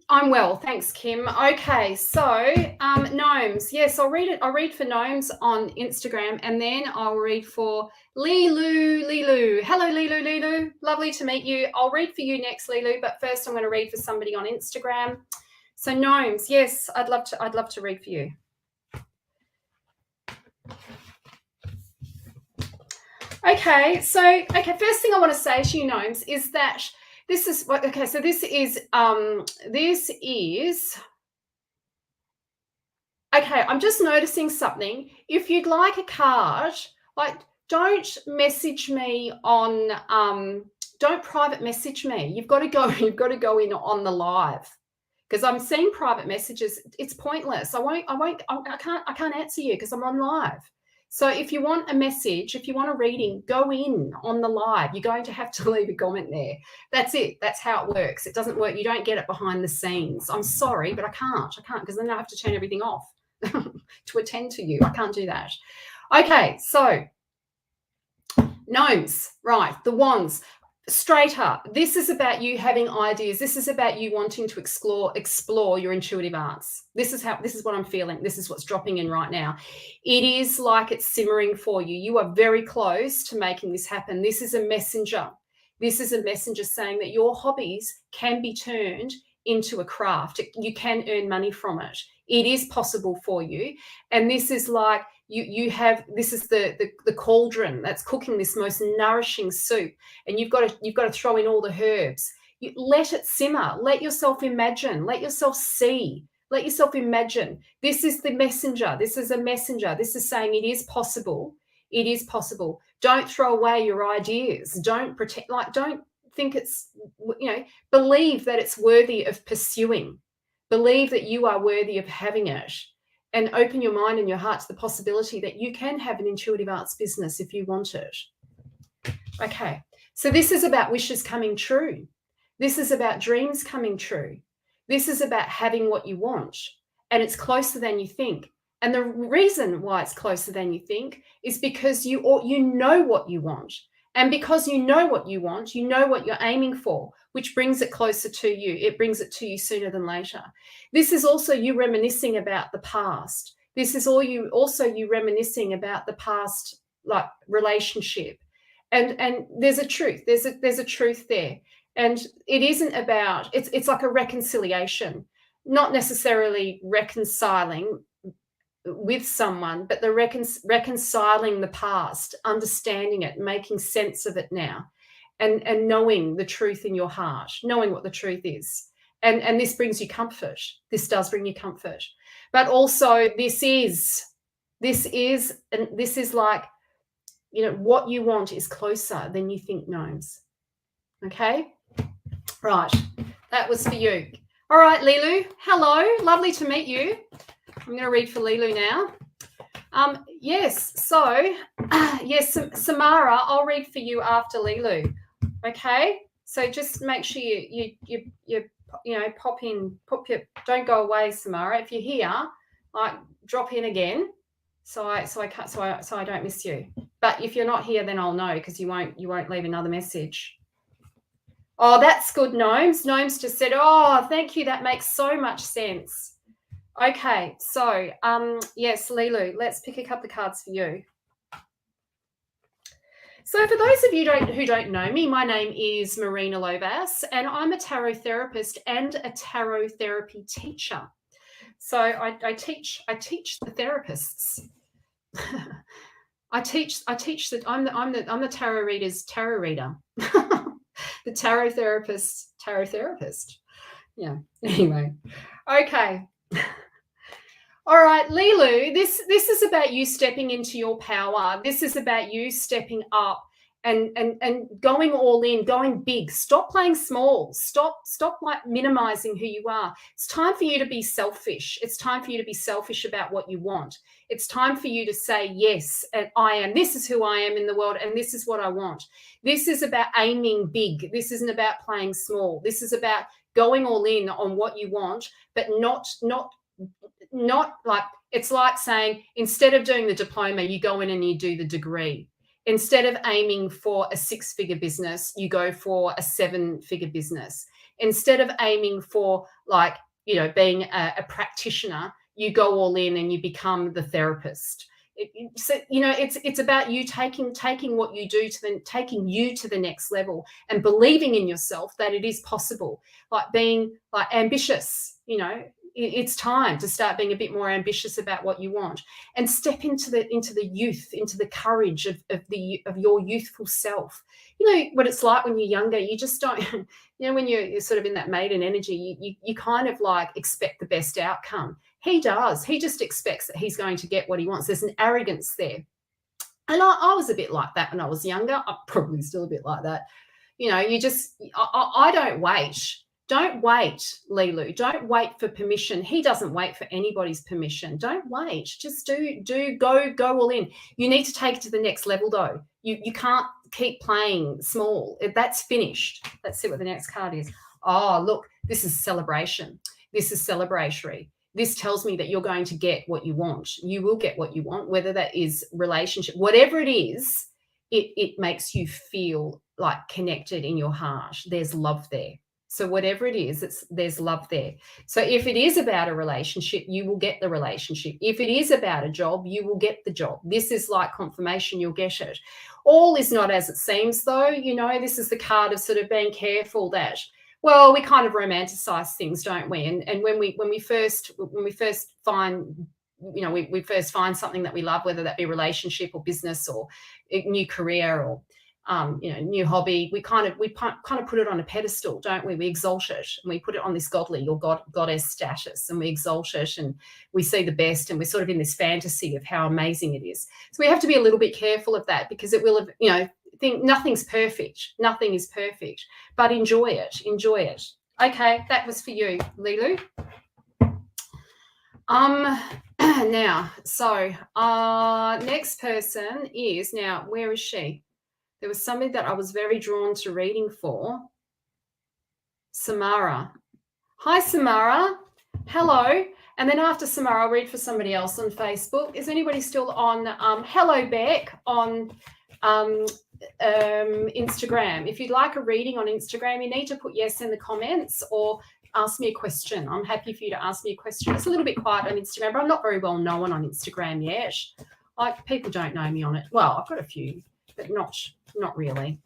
I'm well, thanks, Kim. Okay, so gnomes. Yes, I'll read it. I'll read for gnomes on Instagram, and then I'll read for Lilu. Hello, Lilu. Lovely to meet you. I'll read for you next, Lilu, but first I'm going to read for somebody on Instagram. So gnomes, yes, I'd love to read for you. Okay, first thing I want to say to you, gnomes, is that this is okay. So this is okay. I'm just noticing something. If you'd like a card, like don't message me on don't private message me. You've got to go in on the live, because I'm seeing private messages. It's pointless. I can't answer you because I'm on live. So if you want a message, if you want a reading, go in on the live. You're going to have to leave a comment there. That's it. That's how it works. It doesn't work. You don't get it behind the scenes. I'm sorry, but I can't because then I have to turn everything off to attend to you. I can't do that. Okay, so gnomes, right, the wands. Straight up, this is about you having ideas. This is about you wanting to explore your intuitive arts. This is what I'm feeling. This is what's dropping in right now. It is like it's simmering for you. You are very close to making this happen. This is a messenger. This is a messenger saying that your hobbies can be turned into a craft. You can earn money from it. It is possible for you. And this is like this is the cauldron that's cooking this most nourishing soup, and you've got to throw in all the herbs. You let it simmer. Let yourself imagine. Let yourself see. Let yourself imagine. This is the messenger. This is a messenger. This is saying it is possible. It is possible. Don't throw away your ideas. Don't think it's, believe that it's worthy of pursuing. Believe that you are worthy of having it, and open your mind and your heart to the possibility that you can have an intuitive arts business if you want it. Okay, so this is about wishes coming true. This is about dreams coming true. This is about having what you want, and it's closer than you think. And the reason why it's closer than you think is because you know what you want. And because you know what you want, you know what you're aiming for, which brings it closer to you. It brings it to you sooner than later. This is also you reminiscing about the past. This is also you reminiscing about the past, like, relationship. And there's a truth. There's a truth there. And it isn't about, it's like a reconciliation, not necessarily reconciling with someone, but the reconciling the past, understanding it, making sense of it now, and knowing the truth in your heart, knowing what the truth is. And this brings you comfort. This does bring you comfort. But also this is like, what you want is closer than you think, gnomes. Okay? Right. That was for you. All right, Lilu. Hello. Lovely to meet you. I'm going to read for Lilu now. Yes. So, yes, Samara, I'll read for you after Lilu. Okay. So just make sure you pop in, don't go away, Samara. If you're here, like drop in again, so I don't miss you. But if you're not here, then I'll know, because you won't leave another message. Oh, that's good, Gnomes. Gnomes just said, oh, thank you. That makes so much sense. Okay, so yes, Lilu, let's pick a couple of cards for you. So for those of you who don't know me, my name is Marina Lovas, and I'm a tarot therapist and a tarot therapy teacher. So I teach the therapists. I teach that I'm the tarot reader's tarot reader. The tarot therapist. Yeah. Anyway. Okay. All right, Lilu, this is about you stepping into your power. This is about you stepping up and going all in, going big. Stop playing small. Stop like minimizing who you are. It's time for you to be selfish. It's time for you to be selfish about what you want. It's time for you to say, yes, and I am. This is who I am in the world, and this is what I want. This is about aiming big. This isn't about playing small. This is about going all in on what you want, but not like, it's like saying, instead of doing the diploma, you go in and you do the degree. Instead of aiming for a 6-figure business, you go for a 7-figure business. Instead of aiming for, like, being a practitioner, you go all in and you become the therapist. It's about you taking what you do taking you to the next level, and believing in yourself that it is possible. Like being like ambitious, it's time to start being a bit more ambitious about what you want, and step into the youth, into the courage of your youthful self. You know what it's like when you're younger. You just don't, when you're sort of in that maiden energy, you kind of like expect the best outcome. He does. He just expects that he's going to get what he wants. There's an arrogance there. And I was a bit like that when I was younger. I'm probably still a bit like that. I don't wait. Don't wait, Lilu. Don't wait for permission. He doesn't wait for anybody's permission. Don't wait. Just go all in. You need to take it to the next level, though. You can't keep playing small. That's finished. Let's see what the next card is. Oh, look, this is celebration. This is celebratory. This tells me that you're going to get what you want. You will get what you want, whether that is relationship, whatever it is, it makes you feel like connected in your heart. There's love there. So whatever it is, there's love there. So if it is about a relationship, you will get the relationship. If it is about a job, you will get the job. This is like confirmation, you'll get it. All is not as it seems, though. This is the card of sort of being careful that, well, we kind of romanticize things, don't we? And when we first find, we first find something that we love, whether that be relationship or business or a new career or new hobby, we kind of put it on a pedestal, don't we? We exalt it, and we put it on this godly or goddess status, and we exalt it, and we see the best, and we're sort of in this fantasy of how amazing it is. So we have to be a little bit careful of that, because it will, think nothing's perfect. Nothing is perfect, but enjoy it. Enjoy it. Okay, that was for you, Lilu. Now, so next person is, now, where is she? There was somebody that I was very drawn to reading for. Samara. Hi, Samara. Hello. And then after Samara, I'll read for somebody else on Facebook. Is anybody still on Hello Beck on Instagram? If you'd like a reading on Instagram, you need to put yes in the comments or ask me a question. I'm happy for you to ask me a question. It's a little bit quiet on Instagram, but I'm not very well known on Instagram yet. Like, people don't know me on it. Well, I've got a few, but not really.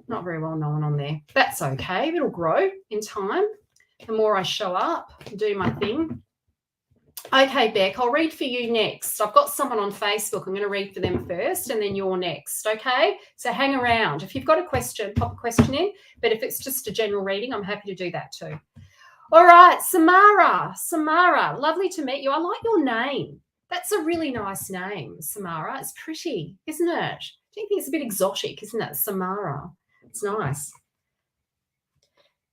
Not very well known on there. That's okay. It'll grow in time. The more I show up and do my thing. Okay, Beck, I'll read for you next. I've got someone on Facebook. I'm going to read for them first, and then you're next, okay? So hang around. If you've got a question, pop a question in. But if it's just a general reading, I'm happy to do that too. All right, Samara. Samara, lovely to meet you. I like your name. That's a really nice name, Samara. It's pretty, isn't it? Do you think it's a bit exotic, isn't it? Samara. It's nice.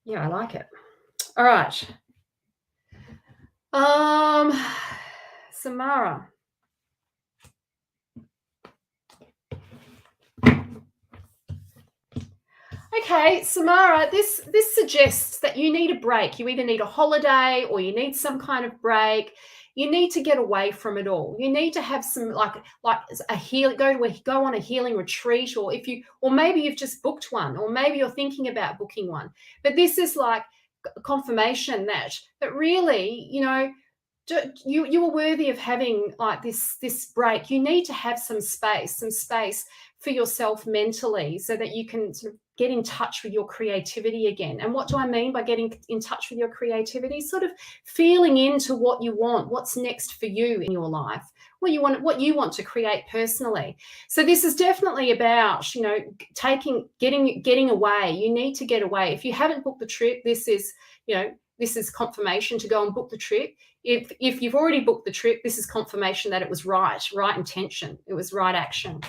Yeah, I like it. All right. Samara. Okay, Okay, Samara, this suggests that you need a break. You either need a holiday or you need some kind of break. You need to get away from it all. You need to have some like a heal, go on a healing retreat, or maybe you've just booked one, or maybe you're thinking about booking one. But this is like confirmation that really, you are worthy of having like this break. You need to have some space for yourself mentally, so that you can sort of get in touch with your creativity again. And what do I mean by getting in touch with your creativity? Sort of feeling into what you want, what's next for you in your life, what you want to create personally. So this is definitely about, getting away. You need to get away. If you haven't booked the trip, this is confirmation to go and book the trip. If you've already booked the trip, this is confirmation that it was right intention. It was right action.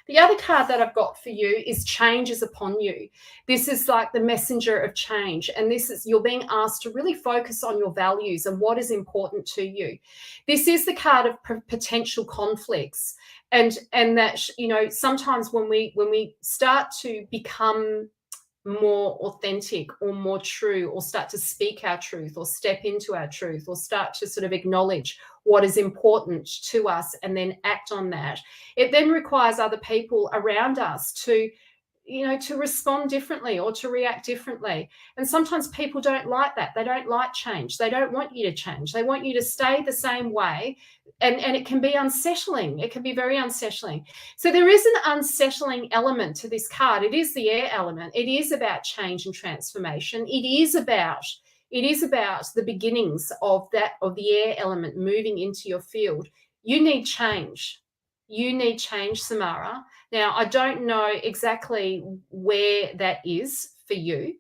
The other card that I've got for you is change is upon you. This is like the messenger of change. And this is, you're being asked to really focus on your values and what is important to you. This is the card of potential conflicts. And that, sometimes when we start to become more authentic or more true, or start to speak our truth, or step into our truth, or start to sort of acknowledge what is important to us and then act on that, it then requires other people around us to respond differently or to react differently. And sometimes people don't like that. They don't like change. They don't want you to change. They want you to stay the same way. And it can be unsettling. It can be very unsettling. So there is an unsettling element to this card. It is the air element. It is about change and transformation. It is about the beginnings of the air element moving into your field. You need change. You need change, Samara. Now, I don't know exactly where that is for you,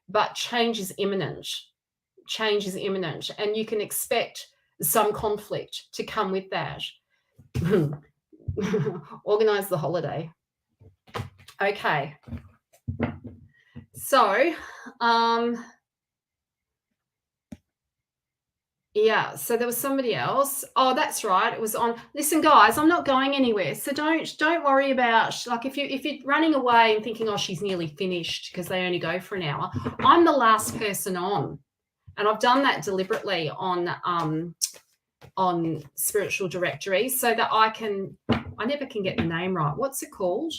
but change is imminent. Change is imminent, and you can expect some conflict to come with that. Organize the holiday. Okay. So, yeah, so there was somebody else. Oh, that's right. It was on. Listen, guys, I'm not going anywhere. So don't worry about, like, if you're running away and thinking, oh, she's nearly finished because they only go for an hour. I'm the last person on. And I've done that deliberately on Spiritual Directory, so that I never can get the name right. What's it called?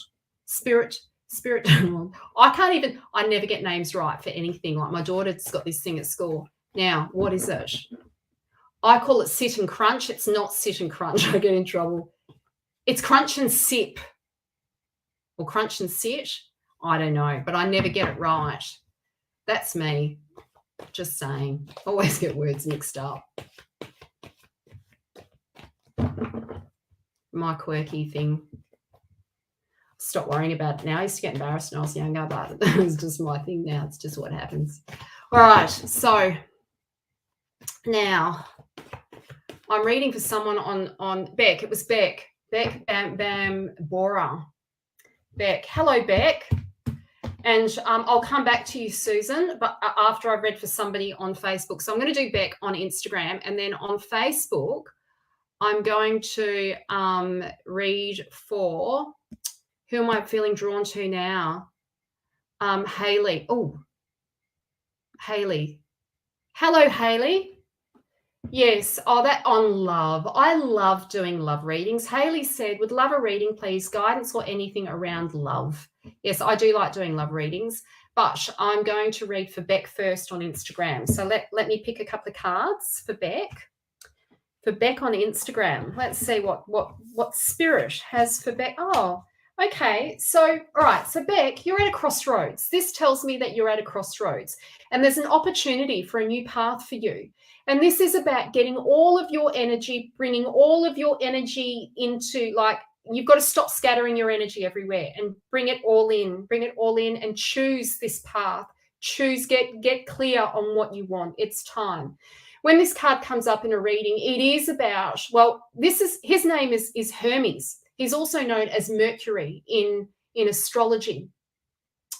Spirit. I never get names right for anything. Like, my daughter's got this thing at school. Now, what is it? I call it sit and crunch. It's not sit and crunch. I get in trouble. It's crunch and sip, or crunch and sit. I don't know, but I never get it right. That's me. Just saying. Always get words mixed up. My quirky thing. Stop worrying about it now. I used to get embarrassed when I was younger, but it's just my thing now. It's just what happens. All right. So now I'm reading for someone on Beck. It was Beck. Beck Bam Bora. Beck. Hello, Beck. And I'll come back to you, Susan, but after I've read for somebody on Facebook. So I'm going to do Beck on Instagram, and then on Facebook, I'm going to read for, who am I feeling drawn to now? Haley. Oh, Haley. Hello, Haley. Yes. Oh, that on love. I love doing love readings. Haley said, would love a reading, please, guidance or anything around love. Yes, I do like doing love readings, but I'm going to read for Beck first on Instagram. So let me pick a couple of cards for Beck. For Beck on Instagram. Let's see what Spirit has for Beck. Oh, okay. So, all right. So, Beck, you're at a crossroads. This tells me that you're at a crossroads, and there's an opportunity for a new path for you. And this is about getting all of your energy, bringing all of your energy into, like, you've got to stop scattering your energy everywhere and bring it all in and choose this path. Get clear on what you want. It's time. When this card comes up in a reading, it is about, well, his name is Hermes. He's also known as Mercury in astrology.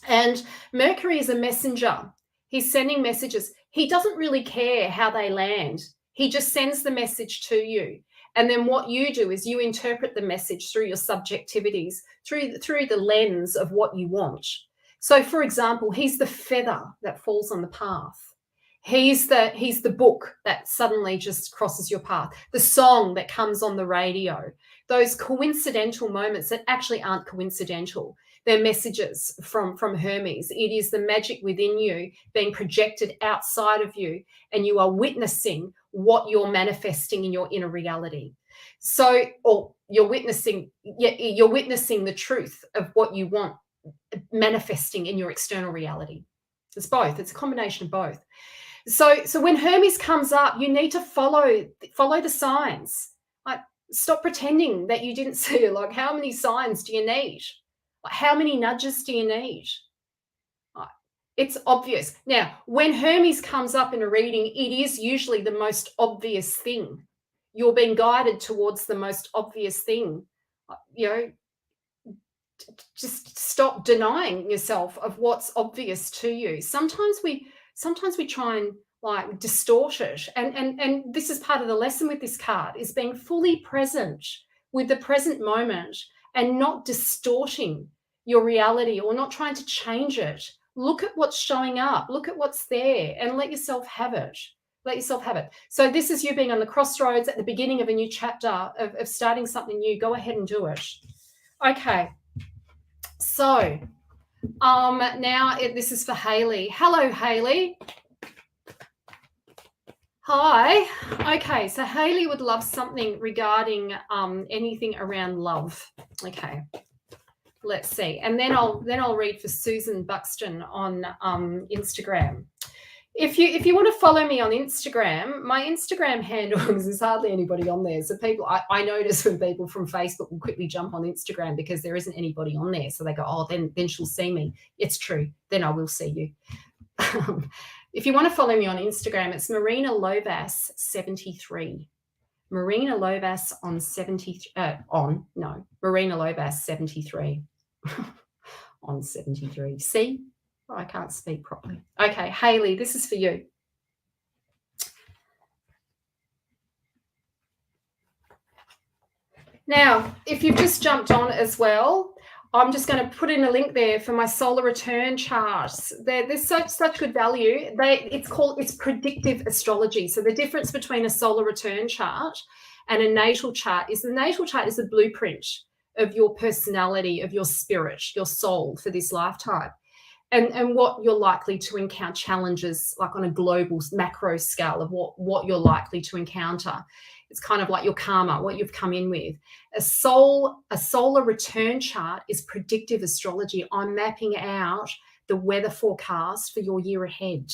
And Mercury is a messenger. He's sending messages. He doesn't really care how they land. He just sends the message to you. And then what you do is you interpret the message through your subjectivities, through the lens of what you want. So, for example, he's the feather that falls on the path. He's the book that suddenly just crosses your path, the song that comes on the radio, those coincidental moments that actually aren't coincidental. They're messages from Hermes. It is the magic within you being projected outside of you, and you are witnessing what you're manifesting in your inner reality. So, or you're witnessing the truth of what you want manifesting in your external reality. It's both. It's a combination of both. So when Hermes comes up, you need to follow the signs. Like, stop pretending that you didn't see it. Like, how many signs do you need? Like, how many nudges do you need? Like, it's obvious. Now, when Hermes comes up in a reading, it is usually the most obvious thing. You're being guided towards the most obvious thing. You know, just stop denying yourself of what's obvious to you. Sometimes we try and like distort it, and this is part of the lesson with this card, is being fully present with the present moment and not distorting your reality or not trying to change it. Look at what's showing up, look at what's there, and let yourself have it. Let yourself have it. So this is you being on the crossroads at the beginning of a new chapter of starting something new. Go ahead and do it. Okay. So now this is for Hayley. Hello, Hayley. Hi. Okay, so Hayley would love something regarding anything around love. Okay, let's see, and then I'll read for Susan Buxton on Instagram. If you want to follow me on Instagram, my Instagram handle, because there's hardly anybody on there. So people, I notice when people from Facebook will quickly jump on Instagram because there isn't anybody on there. So they go, oh, then she'll see me. It's true. Then I will see you. If you want to follow me on Instagram, it's Marina Lovas 73. Marina Lovas on 70 Marina Lovas 73 on 73. See? I can't speak properly. Okay, Hayley, this is for you. Now, if you've just jumped on as well, I'm just going to put in a link there for my solar return charts. There's such good value. It's predictive astrology. So the difference between a solar return chart and a natal chart is the natal chart is a blueprint of your personality, of your spirit, your soul for this lifetime. And what you're likely to encounter, challenges like on a global macro scale of what you're likely to encounter. It's kind of like your karma, what you've come in with. A solar return chart is predictive astrology. I'm mapping out the weather forecast for your year ahead.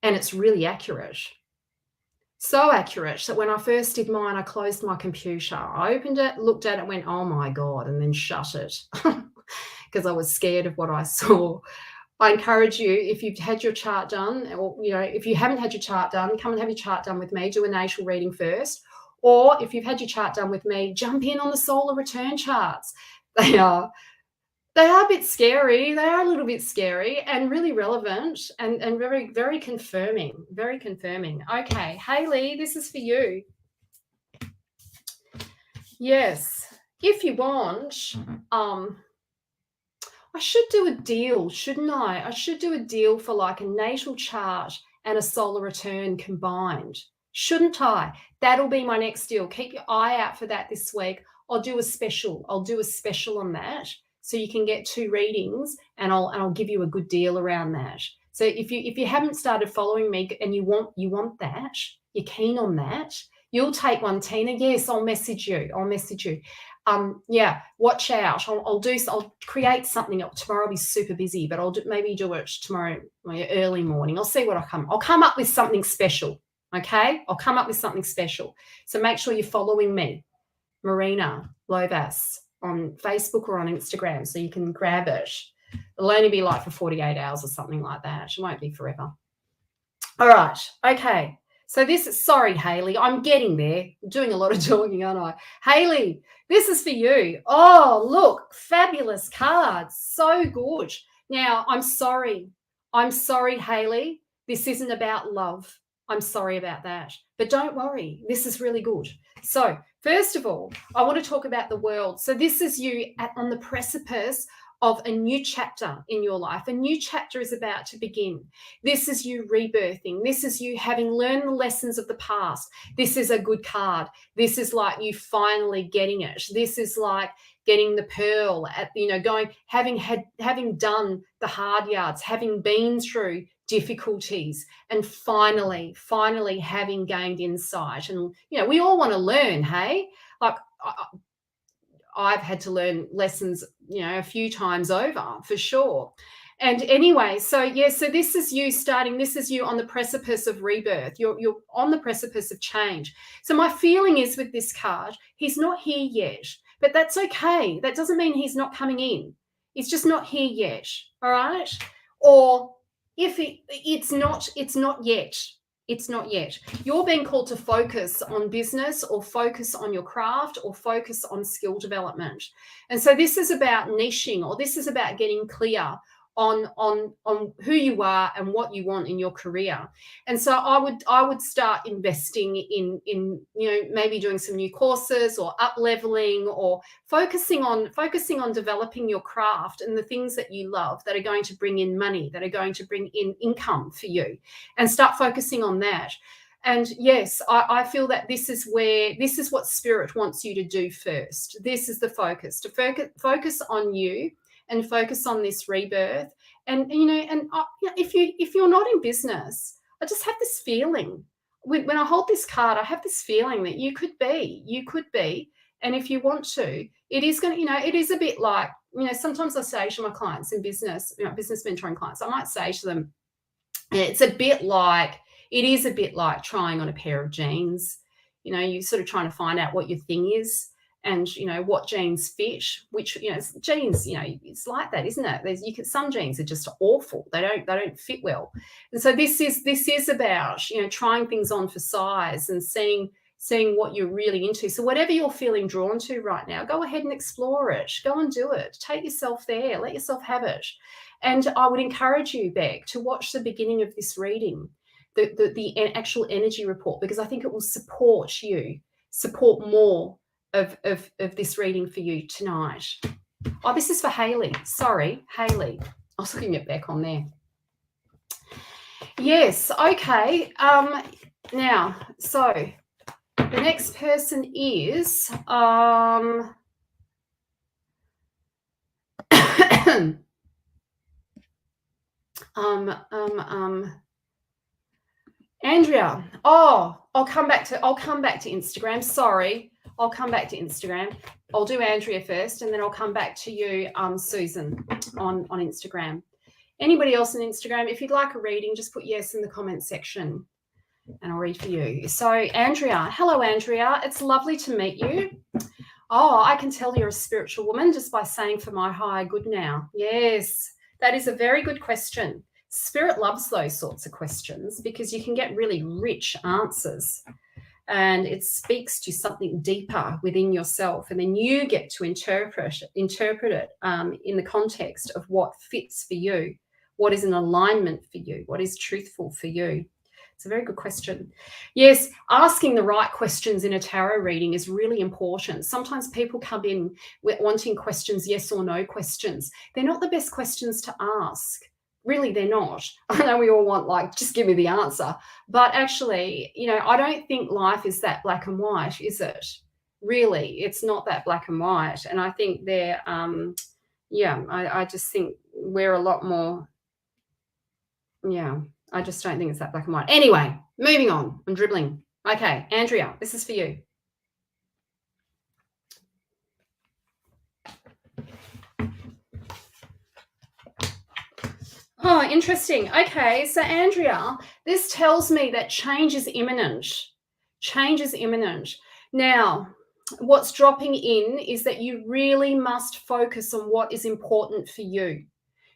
And it's really accurate. So accurate that when I first did mine, I closed my computer. I opened it, looked at it, went, oh my God, and then shut it. Because I was scared of what I saw. I encourage you, if you've had your chart done, or if you haven't had your chart done, come and have your chart done with me. Do a natal reading first, or if you've had your chart done with me, jump in on the solar return charts. They are a bit scary. They are a little bit scary and really relevant and very, very confirming. Very confirming. Okay, Hayley, this is for you. Yes, if you want, I should do a deal, shouldn't I? I should do a deal for like a natal chart and a solar return combined, shouldn't I? That'll be my next deal. Keep your eye out for that this week. I'll do a special on that, so you can get 2 readings, and I'll give you a good deal around that. So if you haven't started following me and you want that, you're keen on that, you'll take one, Tina. Yes, I'll message you. Yeah, watch out. I'll create something. Tomorrow I'll be super busy, but maybe do it tomorrow early morning. I'll see what I'll come up with something special. Okay, I'll come up with something special. So make sure you're following me, Marina Lovas, on Facebook or on Instagram, so you can grab it. It'll only be like for 48 hours or something like that. It won't be forever. All right. Okay. So sorry, Hayley, I'm getting there. I'm doing a lot of talking, aren't I? Hayley, this is for you. Oh, look, fabulous cards. So good. Now, I'm sorry, Hayley. This isn't about love. I'm sorry about that. But don't worry. This is really good. So first of all, I want to talk about the world. So this is you on the precipice of a new chapter in your life. A new chapter is about to begin. This is you rebirthing. This is you having learned the lessons of the past. This is a good card. This is like you finally getting it. This is like getting the pearl at, having done the hard yards, having been through difficulties, and finally having gained insight. And, we all want to learn, hey? Like, I've had to learn lessons, a few times over, for sure. And anyway, so this is you starting, this is you on the precipice of rebirth. You're on the precipice of change. So my feeling is with this card, he's not here yet, but that's okay. That doesn't mean he's not coming in. It's just not here yet, all right? Or if it's not yet. It's not yet. You're being called to focus on business, or focus on your craft, or focus on skill development. And so this is about niching, or this is about getting clear on who you are and what you want in your career. And so I would start investing in maybe doing some new courses, or up leveling, or focusing on developing your craft and the things that you love that are going to bring in money, that are going to bring in income for you, and start focusing on that. And yes, I feel that this is what Spirit wants you to do first. This is the focus, to focus on you, and focus on this rebirth. And if you're not in business, I just have this feeling when I hold this card, I have this feeling that you could be, and if you want to, it is going to, it is a bit like, sometimes I say to my clients in business, business mentoring clients, I might say to them, it is a bit like trying on a pair of jeans. You're sort of trying to find out what your thing is, and what jeans fit, which jeans, it's like that, isn't it? Some jeans are just awful. They don't fit well. And so this is about trying things on for size, and seeing what you're really into. So whatever you're feeling drawn to right now, go ahead and explore it. Go and do it. Take yourself there. Let yourself have it. And I would encourage you, Beck, to watch the beginning of this reading, the actual energy report, because I think it will support more of this reading for you tonight. Oh, this is for Hayley. Sorry, Hayley. I was looking at Beck on there. Yes, okay. Now, so the next person is Andrea. Oh, I'll come back to Instagram. Sorry. I'll come back to Instagram. I'll do Andrea first, and then I'll come back to you, Susan, on Instagram. Anybody else on Instagram, if you'd like a reading, just put yes in the comment section, and I'll read for you. So, Andrea. Hello, Andrea. It's lovely to meet you. Oh, I can tell you're a spiritual woman just by saying for my higher good now. Yes, that is a very good question. Spirit loves those sorts of questions, because you can get really rich answers. And it speaks to something deeper within yourself, and then you get to interpret it in the context of what fits for you, what is in alignment for you, what is truthful for you. It's a very good question. Yes, asking the right questions in a tarot reading is really important. Sometimes people come in wanting questions, yes or no questions. They're not the best questions to ask. Really, they're not. I know we all want, just give me the answer. But actually, I don't think life is that black and white, is it? Really, it's not that black and white. And I think they're, I just think we're a lot more, I just don't think it's that black and white. Anyway, moving on. I'm dribbling. Okay, Andrea, this is for you. Oh, interesting. Okay, so Andrea, this tells me that change is imminent. Change is imminent. Now, what's dropping in is that you really must focus on what is important for you.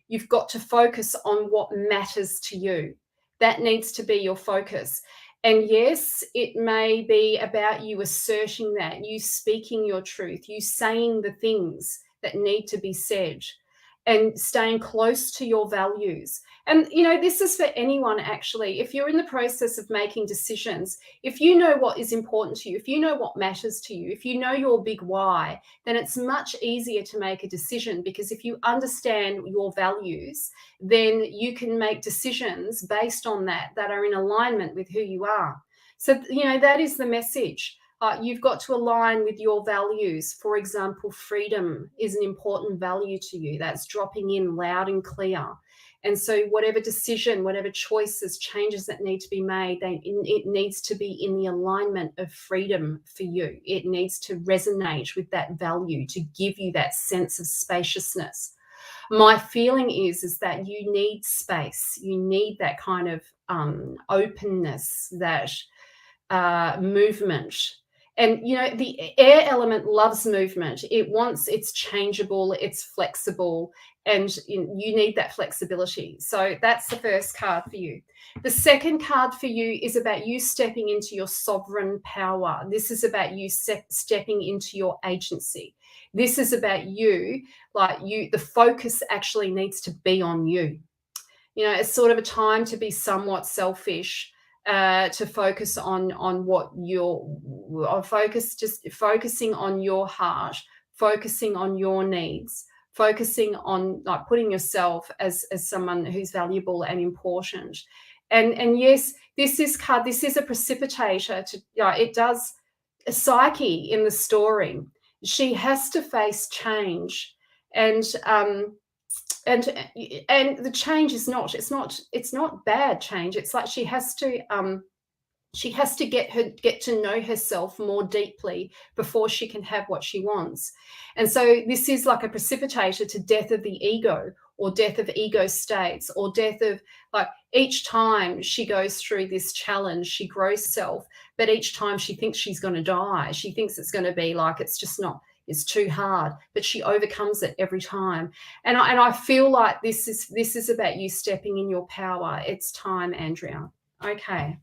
You've got to focus on what matters to you. That needs to be your focus. And yes, it may be about you asserting that, you speaking your truth, you saying the things that need to be said. and staying close to your values. And, this is for anyone, actually. If you're in the process of making decisions, if you know what is important to you, if you know what matters to you, if you know your big why, then it's much easier to make a decision, because if you understand your values, then you can make decisions based on that are in alignment with who you are. So, that is the message. You've got to align with your values. For example, freedom is an important value to you. That's dropping in loud and clear. And so whatever decision, whatever choices, changes that need to be made, it needs to be in the alignment of freedom for you. It needs to resonate with that value to give you that sense of spaciousness. My feeling is that you need space. You need that kind of openness, that movement. And, the air element loves movement. It's changeable, it's flexible, and you need that flexibility. So that's the first card for you. The second card for you is about you stepping into your sovereign power. This is about you stepping into your agency. This is about you, the focus actually needs to be on you. It's sort of a time to be somewhat selfish, to focus on what focusing on your heart, focusing on your needs, focusing on putting yourself as someone who's valuable and important. And yes, this is a precipitator to, it does Psyche in the story. She has to face change, and the change is not bad change. It's like she has to get to know herself more deeply before she can have what she wants. And so this is like a precipitator to death of the ego, or death of ego states, or death of, each time she goes through this challenge, she grows self, but each time she thinks she's going to die. She thinks it's going to be it's too hard, but she overcomes it every time. And I feel like this is about you stepping in your power. It's time, Andrea. Okay.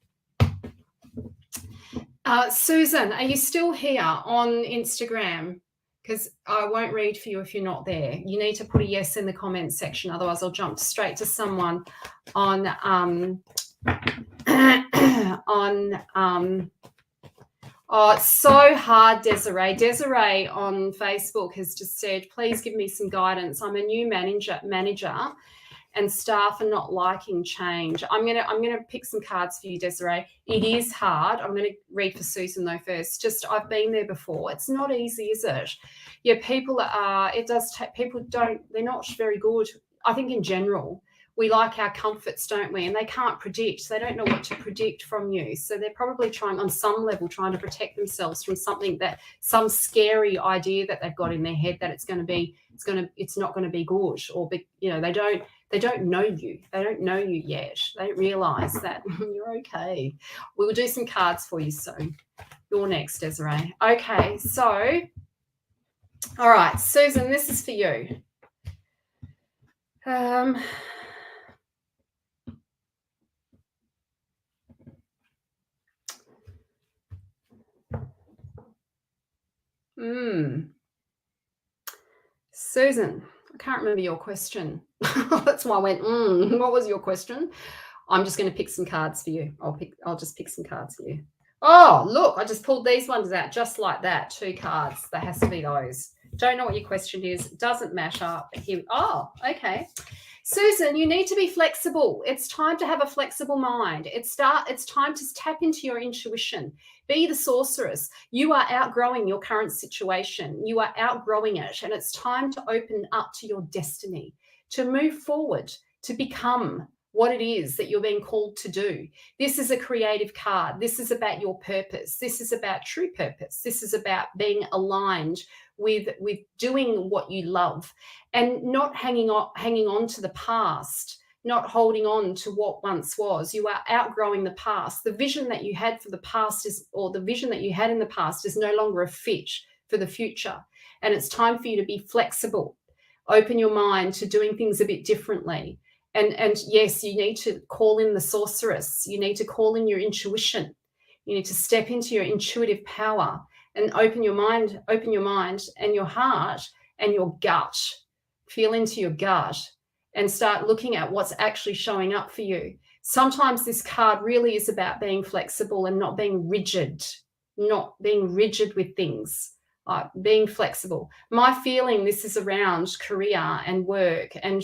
Susan, are you still here on Instagram? Because I won't read for you if you're not there. You need to put a yes in the comments section, otherwise I'll jump straight to someone on Oh, it's so hard, Desiree. Desiree on Facebook has just said, please give me some guidance. I'm a new manager and staff are not liking change. I'm gonna pick some cards for you, Desiree. It is hard. I'm gonna read for Susan though first. I've been there before. It's not easy, is it? Yeah, they're not very good. I think in general, we like our comforts, don't we? And they can't predict. They don't know what to predict from you. So they're probably trying to protect themselves from some scary idea that they've got in their head that it's not going to be good, or they don't know you. They don't know you yet. They don't realize that you're okay. We will do some cards for you soon. You're next, Desiree. Okay, so, all right, Susan, this is for you. Susan, I can't remember your question. That's why I went, what was your question? I'm just going to pick some cards for you. I'll just pick some cards for you. Oh, look, I just pulled these ones out just like that. 2 cards. There has to be those. Don't know what your question is. Doesn't matter. Here. Oh, okay. Susan, you need to be flexible. It's time to have a flexible mind. It's time to tap into your intuition. Be the sorceress. You are outgrowing your current situation. You are outgrowing it, and it's time to open up to your destiny, to move forward, to become what it is that you're being called to do. This is a creative card. This is about your purpose. This is about true purpose. This is about being aligned with doing what you love, and not hanging on to the past, not holding on to what once was. You are outgrowing the past. The vision that you had for the past the vision that you had in the past is no longer a fit for the future. And it's time for you to be flexible. Open your mind to doing things a bit differently. And yes, you need to call in the sorceress. You need to call in your intuition. You need to step into your intuitive power and open your mind and your heart and your gut feel into your gut, and start looking at what's actually showing up for you. Sometimes this card really is about being flexible and not being rigid with things, being flexible. My feeling, this is around career and work, and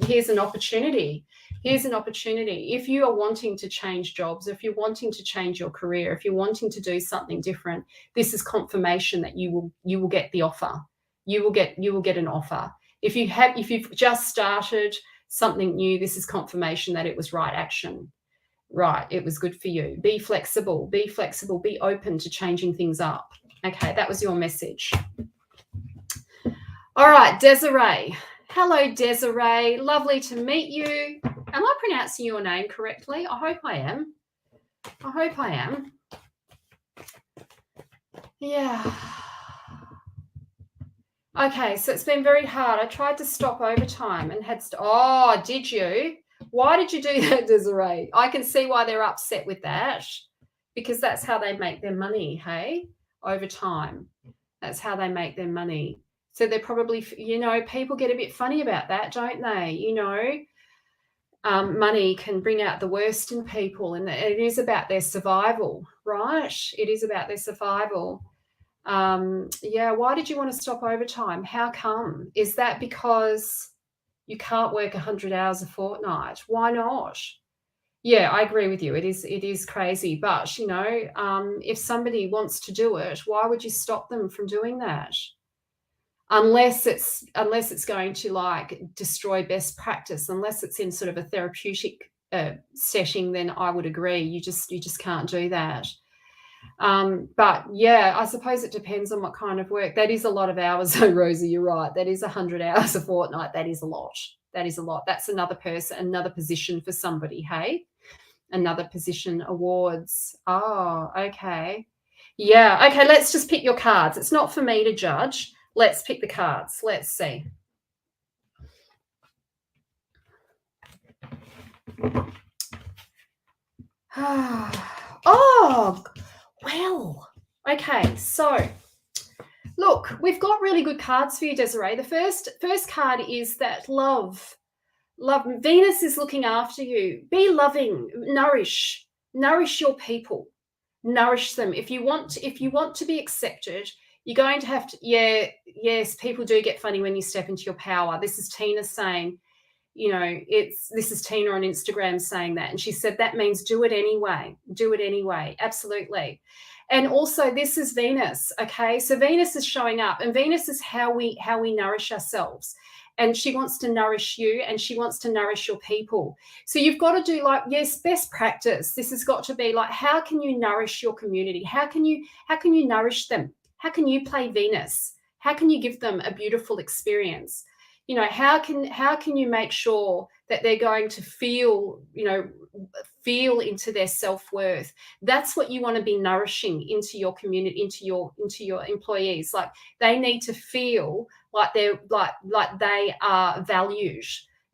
here's an opportunity. If you are wanting to change jobs, if you're wanting to change your career, if you're wanting to do something different, this is confirmation that you will get the offer. You will get an offer. If you've just started something new, this is confirmation that it was right action. Right, it was good for you. Be flexible, be open to changing things up. Okay, that was your message. All right, Desiree. Hello, Desiree. Lovely to meet you. Am I pronouncing your name correctly? I hope I am. Yeah. Okay, so it's been very hard. I tried to stop overtime and had oh, did you? Why did you do that, Desiree? I can see why they're upset with that, because that's how they make their money, hey? Overtime. That's how they make their money. So they're probably, people get a bit funny about that, don't they? Money can bring out the worst in people, and it is about their survival, right? It is about their survival. Why did you want to stop overtime? How come? Is that because you can't work 100 hours a fortnight? Why not? Yeah, I agree with you. It is crazy, but if somebody wants to do it, why would you stop them from doing that? Unless it's going to destroy best practice, unless it's in sort of a therapeutic setting, then I would agree. You just can't do that. But yeah, I suppose it depends on what kind of work. That is a lot of hours, though, Rosie. You're right. That is 100 hours a fortnight. That is a lot. That's another position for somebody. Hey, another position awards. Oh, okay. Yeah. Okay. Let's just pick your cards. It's not for me to judge. Let's pick the cards. Let's see. Oh, well, okay. So, look, we've got really good cards for you, Desiree. The first card is that love. Venus is looking after you. Be loving. Nourish your people. Nourish them. If you want to be accepted, you're going to have to. Yeah, yes, people do get funny when you step into your power. This is Tina saying. This is Tina on Instagram saying that, and she said that means do it anyway. Absolutely. And also, this is Venus. Okay, so Venus is showing up, and Venus is how we nourish ourselves, and she wants to nourish you, and she wants to nourish your people. So you've got to do best practice. This has got to be how can you nourish your community? How can you nourish them? How can you play Venus? How can you give them a beautiful experience? How can you make sure that they're going to feel into their self-worth? That's what you want to be nourishing into your community, into your employees. They need to feel like they're like they are valued,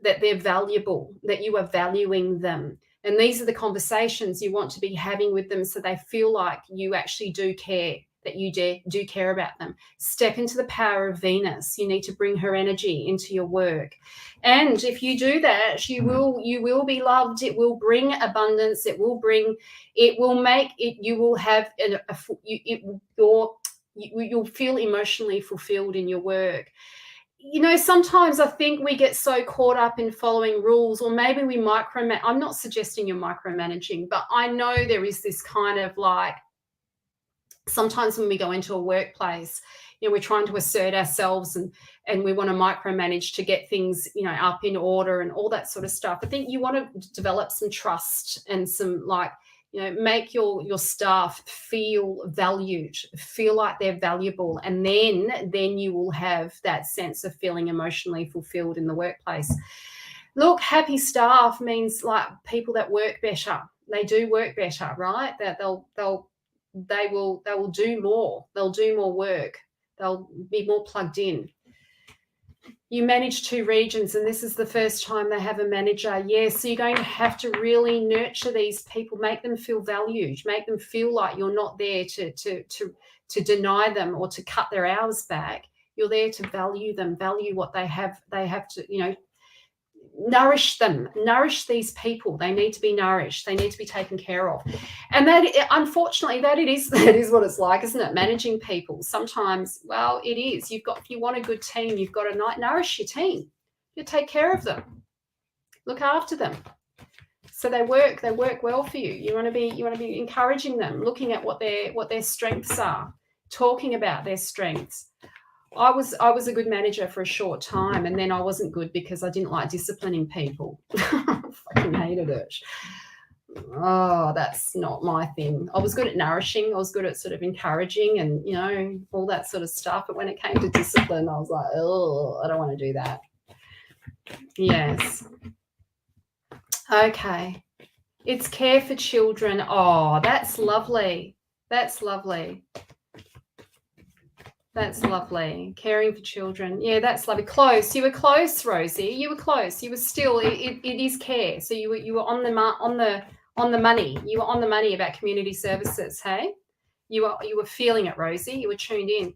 that they're valuable, that you are valuing them. And these are the conversations you want to be having with them, so they feel like you actually do care, that you do care about them. Step into the power of Venus. You need to bring her energy into your work. And if you do that, you will be loved. It will bring abundance. You will feel emotionally fulfilled in your work. Sometimes I think we get so caught up in following rules, or maybe we micromanage. I'm not suggesting you're micromanaging, but I know there is this kind of sometimes when we go into a workplace, we're trying to assert ourselves and we want to micromanage to get things, up in order and all that sort of stuff. I think you want to develop some trust and some make your staff feel valued, feel like they're valuable, and then you will have that sense of feeling emotionally fulfilled in the workplace. Look, happy staff means people that work better. They do work better, right? That they will do more. They'll do more work. They'll be more plugged in. You manage 2 regions, and this is the first time they have a manager. Yes, so you're going to have to really nurture these people, make them feel valued, make them feel like you're not there to deny them or to cut their hours back. You're there to value them, value what they have. They have to, you know, nourish them, nourish these people. They need to be nourished. They need to be taken care of. And that, unfortunately, that is what it's like, isn't it? Managing people. Sometimes, well, it is. If you want a good team, you've got to nourish your team. You take care of them. Look after them. So they work well for you. You want to be encouraging them, looking at what their strengths are, talking about their strengths. I was a good manager for a short time, and then I wasn't good because I didn't like disciplining people. I fucking hated it. Oh, that's not my thing. I was good at nourishing. I was good at sort of encouraging and, you know, all that sort of stuff. But when it came to discipline, I was like, oh, I don't want to do that. Yes. Okay. It's care for children. Oh, that's lovely. That's lovely. That's lovely. Caring for children. Yeah, that's lovely. Close. You were close, Rosie. You were close. You were still. It is care. So you were on the money. You were on the money about community services. Hey, you were feeling it, Rosie. You were tuned in,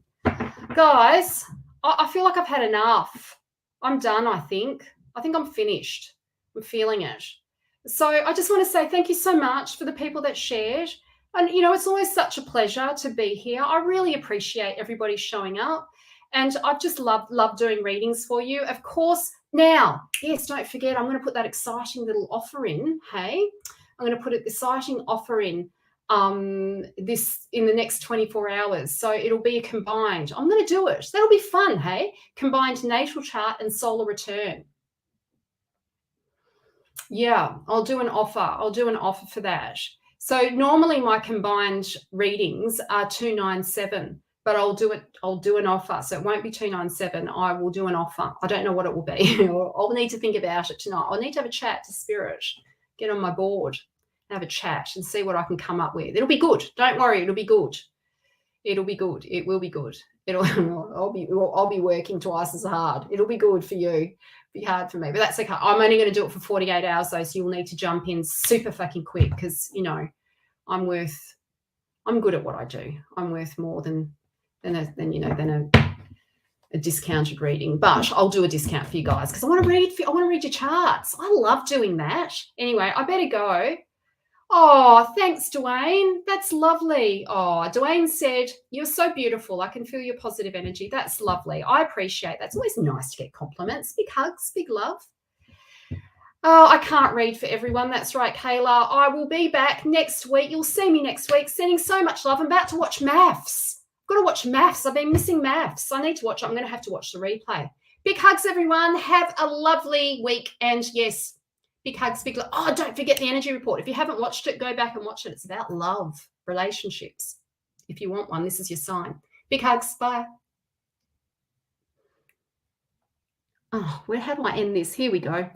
guys. I feel like I've had enough. I'm done. I think I'm finished. I'm feeling it. So I just want to say thank you so much for the people that shared. And, you know, it's always such a pleasure to be here. I really appreciate everybody showing up. And I've just loved doing readings for you. Of course, now, yes, don't forget, I'm going to put that exciting little offer in. Hey, I'm going to put an exciting offer in this in the next 24 hours. So it'll be a combined. I'm going to do it. That'll be fun, hey? Combined natal chart and solar return. Yeah, I'll do an offer. I'll do an offer for that. So normally my combined readings are 297, but I'll do an offer. So it won't be 297. I will do an offer. I don't know what it will be. I'll need to think about it tonight. I'll need to have a chat to Spirit, get on my board, have a chat and see what I can come up with. It'll be good. Don't worry, it'll be good. It'll be good. It will be good. I'll be working twice as hard. It'll be good for you. Be hard for me, but that's okay. I'm only going to do it for 48 hours though, so you'll need to jump in super fucking quick because, you know, I'm good at what I do. I'm worth more than a discounted reading, but I'll do a discount for you guys because I want to read your charts. I love doing that. Anyway, I better go. Oh, thanks, Dwayne. That's lovely. Oh, Dwayne said, you're so beautiful. I can feel your positive energy. That's lovely. I appreciate that. It's always nice to get compliments. Big hugs, big love. Oh, I can't read for everyone. That's right, Kayla. I will be back next week. You'll see me next week. Sending so much love. I'm about to watch maths. I've got to watch maths. I've been missing maths. I need to watch it. I'm going to have to watch the replay. Big hugs, everyone. Have a lovely week. And yes, big hugs, big love. Oh, don't forget the energy report. If you haven't watched it, go back and watch it. It's about love, relationships. If you want one, this is your sign. Big hugs. Bye. Oh, how do I end this? Here we go.